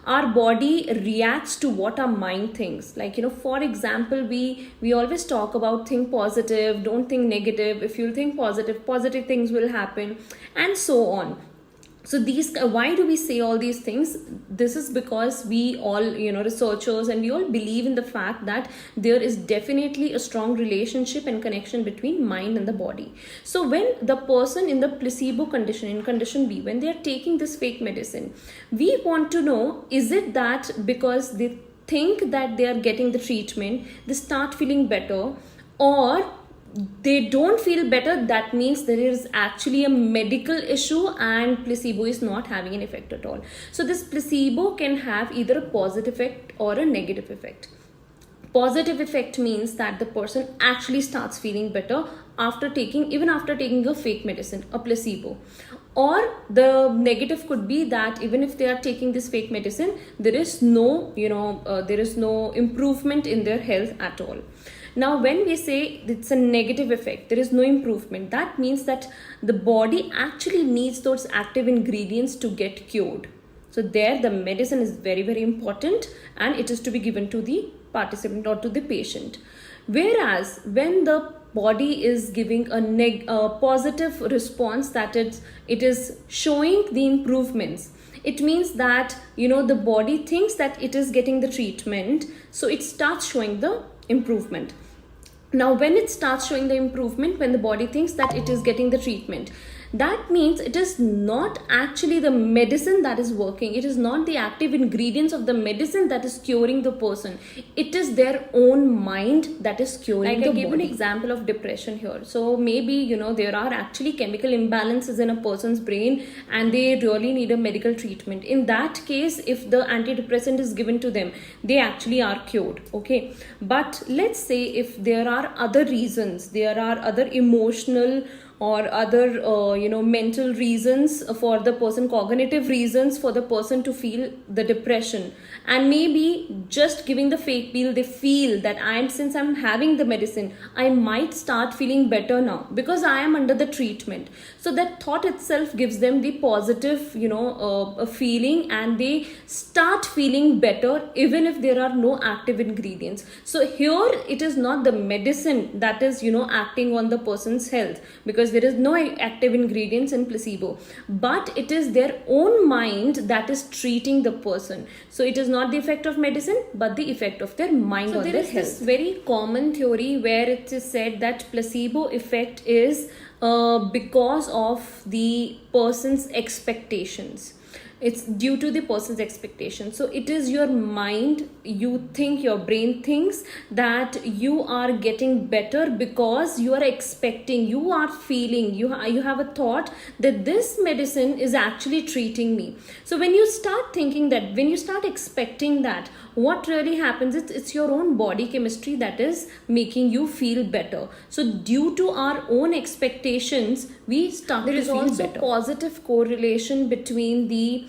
Our body reacts to what our mind thinks. Like, for example, we always talk about think positive, don't think negative. If you think positive, positive things will happen, and so on. So why do we say all these things? This is because we all, researchers, and we all believe in the fact that there is definitely a strong relationship and connection between mind and the body. So when the person in the placebo condition, in condition B, when they are taking this fake medicine, we want to know, is it that because they think that they are getting the treatment, they start feeling better, or they don't feel better, that means there is actually a medical issue and placebo is not having an effect at all. So this placebo can have either a positive effect or a negative effect. Positive effect means that the person actually starts feeling better even after taking a fake medicine, a placebo. Or the negative could be that even if they are taking this fake medicine, there is no improvement in their health at all. Now when we say it's a negative effect, there is no improvement, that means that the body actually needs those active ingredients to get cured. So there the medicine is very, very important, and it is to be given to the participant or to the patient. Whereas when the body is giving a positive response, that it is showing the improvements, it means that the body thinks that it is getting the treatment, so it starts showing the improvement. Now when it starts showing the improvement, when the body thinks that it is getting the treatment, that means it is not actually the medicine that is working, it is not the active ingredients of the medicine that is curing the person, it is their own mind that is curing the body. I gave an example of depression here. So maybe there are actually chemical imbalances in a person's brain and they really need a medical treatment. In that case, if the antidepressant is given to them, they actually are cured. Okay, but let's say if there are other reasons, there are other emotional or other mental reasons for the person, cognitive reasons for the person to feel the depression, and maybe just giving the fake pill, they feel that since I'm having the medicine, I might start feeling better now because I am under the treatment. So that thought itself gives them the positive feeling, and they start feeling better even if there are no active ingredients. So here it is not the medicine that is acting on the person's health, because there is no active ingredients in placebo, but it is their own mind that is treating the person. So it is not the effect of medicine, but the effect of their mind on their health. There is this very common theory where it is said that placebo effect is because of the person's expectations. It's due to the person's expectation. So it is your mind, you think, your brain thinks that you are getting better because you are expecting, you are feeling, you have a thought that this medicine is actually treating me. So when you start thinking that, when you start expecting that, what really happens is it's your own body chemistry that is making you feel better. So due to our own expectations, we start to feel better. There is also positive correlation between the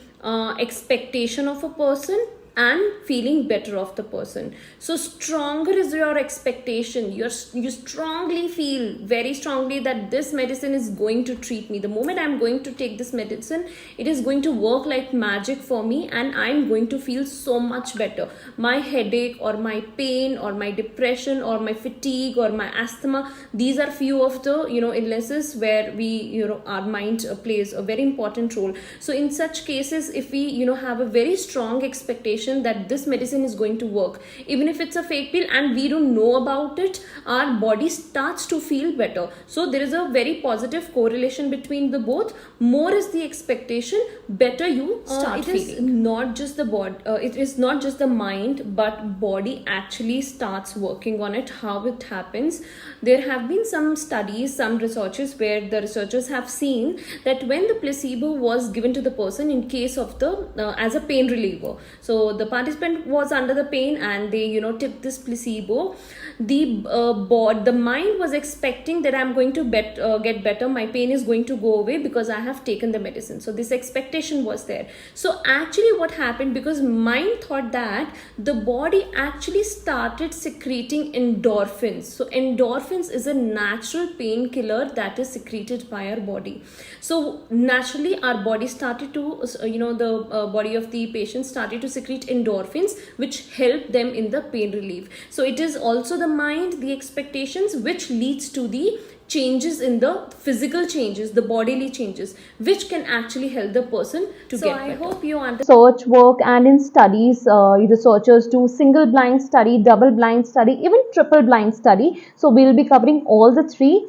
expectation of a person and feeling better of the person. So stronger is your expectation, you strongly feel very strongly that this medicine is going to treat me. The moment I'm going to take this medicine, it is going to work like magic for me and I'm going to feel so much better. My headache or my pain or my depression or my fatigue or my asthma, these are few of the illnesses where we our mind plays a very important role. So in such cases, if we have a very strong expectation that this medicine is going to work, even if it's a fake pill and we don't know about it, our body starts to feel better. So there is a very positive correlation between the both. More is the expectation, better you start feeling. It is not just the body, it is not just the mind, but body actually starts working on it. How it happens? There have been some studies, some researches where the researchers have seen that when the placebo was given to the person in case of the as a pain reliever, so the participant was under the pain and they took this placebo, the mind was expecting that I'm going to get better, my pain is going to go away because I have taken the medicine. So this expectation was there. So actually what happened, because mind thought that, the body actually started secreting endorphins. So endorphins is a natural painkiller that is secreted by our body. So naturally our body started to the body of the patient started to secrete endorphins, which help them in the pain relief. So it is also the mind, the expectations, which leads to the changes in the physical changes, the bodily changes, which can actually help the person to get better. So I hope you understand. Research work, and in studies, researchers do single blind study, double blind study, even triple blind study. So we'll be covering all the three.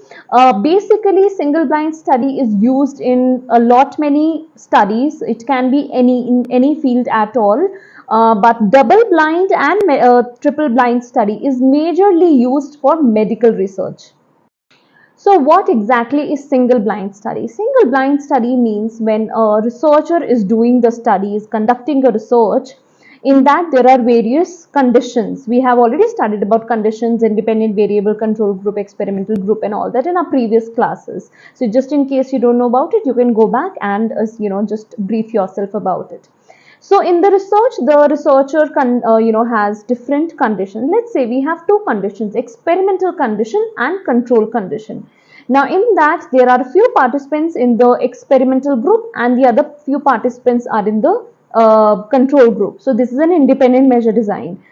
Basically, single blind study is used in a lot many studies. It can be in any field at all. But double blind and triple blind study is majorly used for medical research. So what exactly is single blind study? Single blind study means when a researcher is doing the study, is conducting a research, in that there are various conditions. We have already studied about conditions, independent variable, control group, experimental group and all that in our previous classes. So just in case you don't know about it, you can go back and just brief yourself about it. So in the research, the researcher has different conditions. Let's say we have two conditions, experimental condition and control condition. Now in that there are a few participants in the experimental group and the other few participants are in the control group. So this is an independent measure design.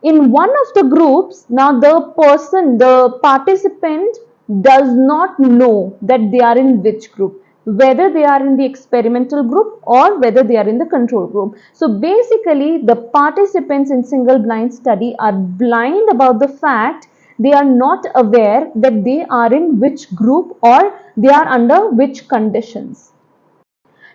In one of the groups, now the participant does not know that they are in which group, whether they are in the experimental group or whether they are in the control group. So basically, the participants in single blind study are blind about the fact, they are not aware that they are in which group or they are under which conditions.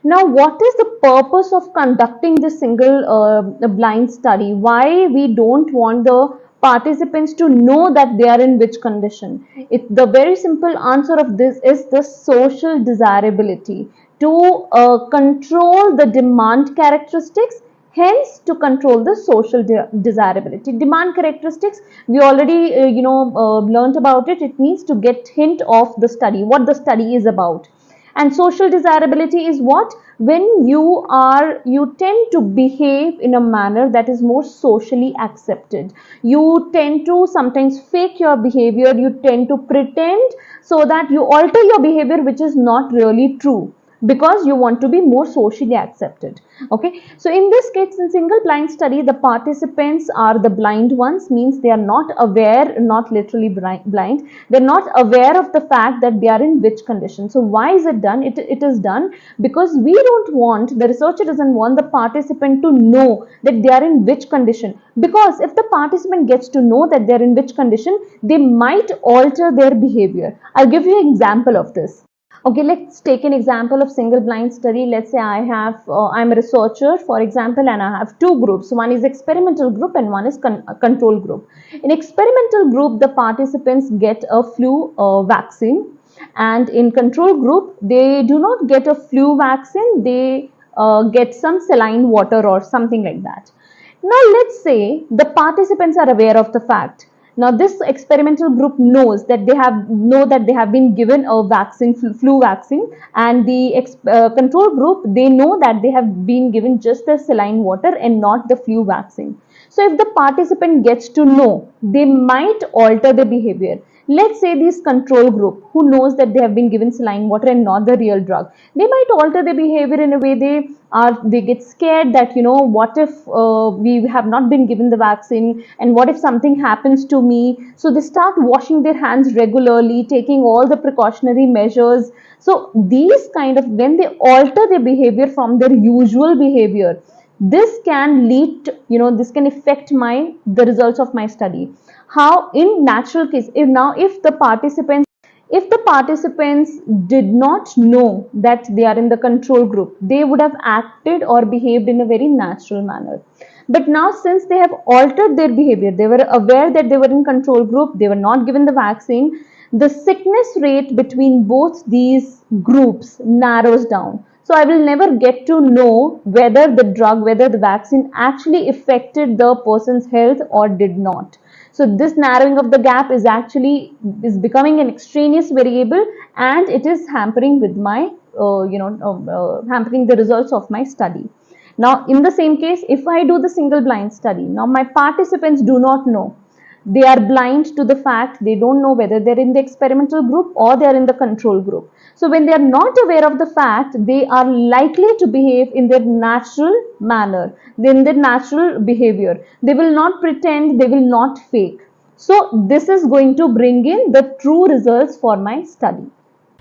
Now, what is the purpose of conducting this single blind study? Why we don't want the participants to know that they are in which condition? The very simple answer of this is the social desirability, to control the demand characteristics, hence to control the social desirability. Demand characteristics, we already learnt about it. It means to get hint of the study, what the study is about. And social desirability is what? When you tend to behave in a manner that is more socially accepted. You tend to sometimes fake your behavior, you tend to pretend, so that you alter your behavior which is not really true, because you want to be more socially accepted. Okay, so in this case, in single blind study, the participants are the blind ones, means they are not aware, not literally blind, they're not aware of the fact that they are in which condition. So why is it done? It is done because we don't want, the researcher doesn't want the participant to know that they are in which condition, because if the participant gets to know that they're in which condition, they might alter their behavior. I'll give you an example of this. Okay, let's take an example of single blind study. Let's say I'm a researcher, for example, and I have two groups. One is experimental group and one is control group. In experimental group, the participants get a flu vaccine, and in control group, they do not get a flu vaccine. They get some saline water or something like that. Now, let's say the participants are aware of the fact. Now, this experimental group knows that they have been given a vaccine, flu vaccine, and the control group, they know that they have been given just the saline water and not the flu vaccine. So, if the participant gets to know, they might alter their behavior. Let's say this control group who knows that they have been given saline water and not the real drug, they might alter their behavior in a way they get scared that, what if we have not been given the vaccine, and what if something happens to me? So they start washing their hands regularly, taking all the precautionary measures. So these kind of, when they alter their behavior from their usual behavior, this can lead to, this can affect the results of my study. How? In natural case, if the participants did not know that they are in the control group, they would have acted or behaved in a very natural manner. But now, since they have altered their behavior, they were aware that they were in control group, they were not given the vaccine, the sickness rate between both these groups narrows down. So I will never get to know whether the vaccine actually affected the person's health or did not. So this narrowing of the gap is becoming an extraneous variable, and it is hampering with my hampering the results of my study. Now, in the same case, if I do the single blind study, now my participants do not know. They are blind to the fact, they don't know whether they're in the experimental group or they're in the control group. So when they are not aware of the fact, they are likely to behave in their natural manner, in their natural behavior. They will not pretend, they will not fake. So this is going to bring in the true results for my study.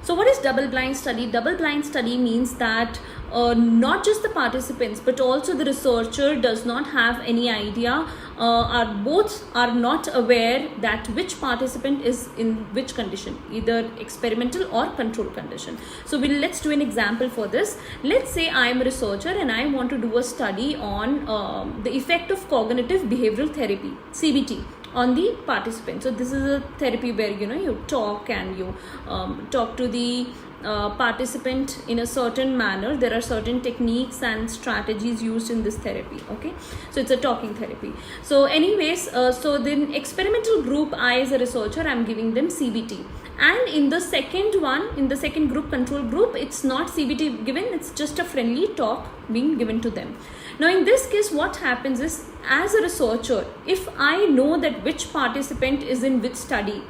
So what is double blind study? Double blind study means that not just the participants but also the researcher does not have any idea, both are not aware that which participant is in which condition, either experimental or control condition. So let's do an example for this. Let's say I am a researcher and I want to do a study on the effect of cognitive behavioral therapy, CBT, on the participant. So this is a therapy where you talk and you talk to the participant in a certain manner. There are certain techniques and strategies used in this therapy. Okay, so it's a talking therapy. So anyways, so the experimental group, I as a researcher, I'm giving them CBT, and in the second group, control group, it's not CBT given, it's just a friendly talk being given to them. Now in this case, what happens is, as a researcher, if I know that which participant is in which study,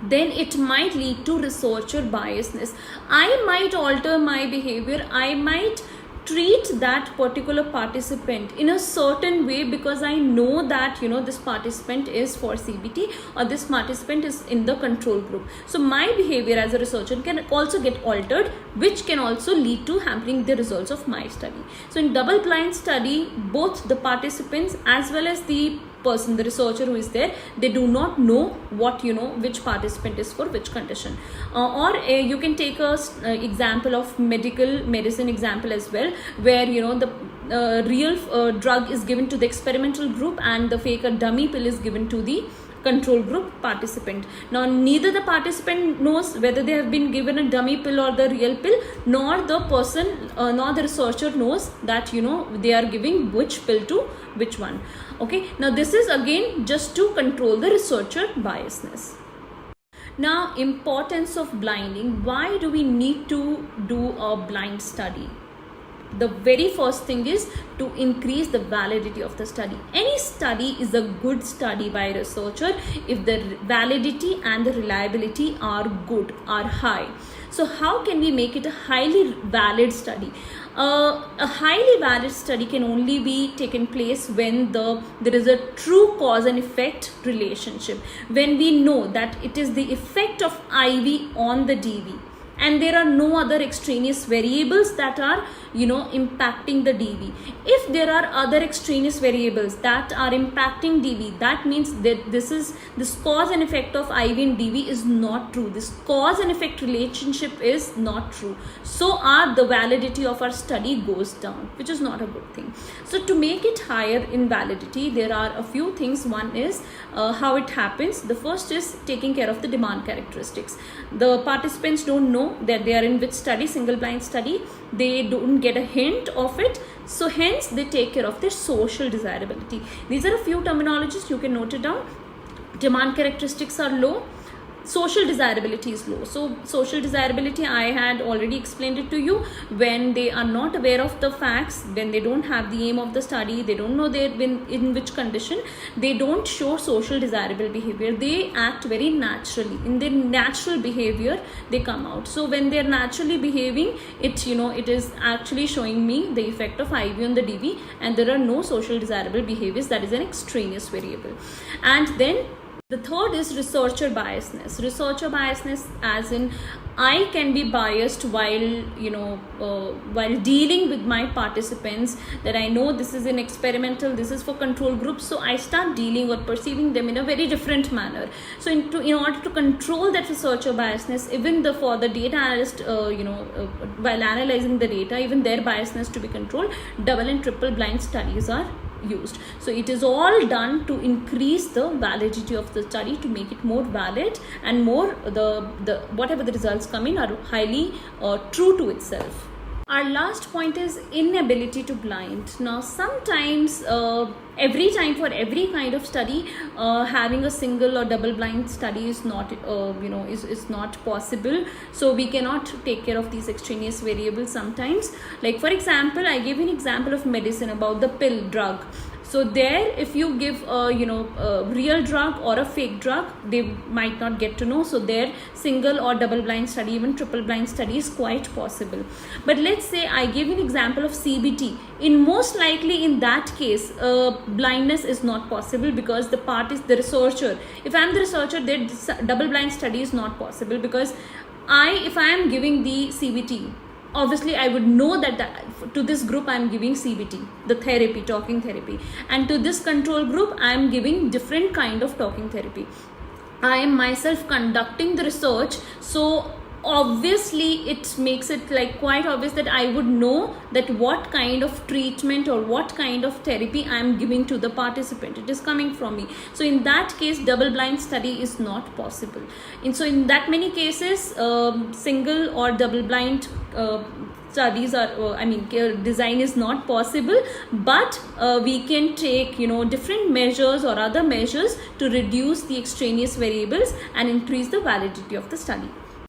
then it might lead to researcher biasness. I might alter my behavior, I might treat that particular participant in a certain way because I know that this participant is for CBT or this participant is in the control group. So my behavior as a researcher can also get altered, which can also lead to hampering the results of my study. So in double blind study, both the participants as well as the person, the researcher who is there, they do not know what which participant is for which condition. Or you can take a example of medicine example as well, where the real drug is given to the experimental group and the fake dummy pill is given to the control group participant. Now neither the participant knows whether they have been given a dummy pill or the real pill, nor the person nor the researcher knows that they are giving which pill to which one. Okay, now this is again just to control the researcher biasness. Now, importance of blinding. Why do we need to do a blind study? The very first thing is to increase the validity of the study. Any study is a good study by a researcher if the validity and the reliability are good, are high. So how can we make it a highly valid study? A highly valid study can only be taken place when there is a true cause and effect relationship, when we know that it is the effect of IV on the DV and there are no other extraneous variables that are impacting the DV. If there are other extraneous variables that are impacting DV, that means that this cause and effect of IV and DV is not true. This cause and effect relationship is not true. So the validity of our study goes down, which is not a good thing. So to make it higher in validity, there are a few things. One is how it happens. The first is taking care of the demand characteristics. The participants don't know that they are in which study, single blind study. They don't get a hint of it, so hence they take care of their social desirability. These are a few terminologies, you can note it down. Demand characteristics are low, social desirability is low. So social desirability, I had already explained it to you. When they are not aware of the facts, when they don't have the aim of the study, they don't know they've been in which condition, they don't show social desirable behavior. They act very naturally. In their natural behavior, they come out. So when they're naturally behaving, it is actually showing me the effect of IV on the DV, and there are no social desirable behaviors. That is an extraneous variable. And then the third is researcher biasness. Researcher biasness, as in I can be biased while while dealing with my participants, that I know this is an experimental, this is for control groups, so I start dealing or perceiving them in a very different manner. So in order to control that researcher biasness, even for the data analyst, while analyzing the data, even their biasness to be controlled, double and triple blind studies are used. So it is all done to increase the validity of the study, to make it more valid and more the whatever the results come in are highly true to itself. Our last point is inability to blind. Now sometimes every time for every kind of study, having a single or double blind study is not is not possible. So we cannot take care of these extraneous variables sometimes. Like for example, I gave an example of medicine about the pill drug. So there, if you give a real drug or a fake drug, they might not get to know. So there, single or double blind study, even triple blind study is quite possible. But let's say I give an example of CBT. In most likely in that case, blindness is not possible, because the part is the researcher. If I am the researcher, then double blind study is not possible, because if I am giving the CBT, obviously I would know that to this group I am giving CBT, the therapy, talking therapy, and to this control group I am giving different kind of talking therapy. I am myself conducting the research, so obviously it makes it like quite obvious that I would know that what kind of treatment or what kind of therapy I am giving to the participant. It is coming from me. So in that case, double blind study is not possible. And so in that many cases, single or double blind studies are design is not possible, but we can take different measures or other measures to reduce the extraneous variables and increase the validity of the study.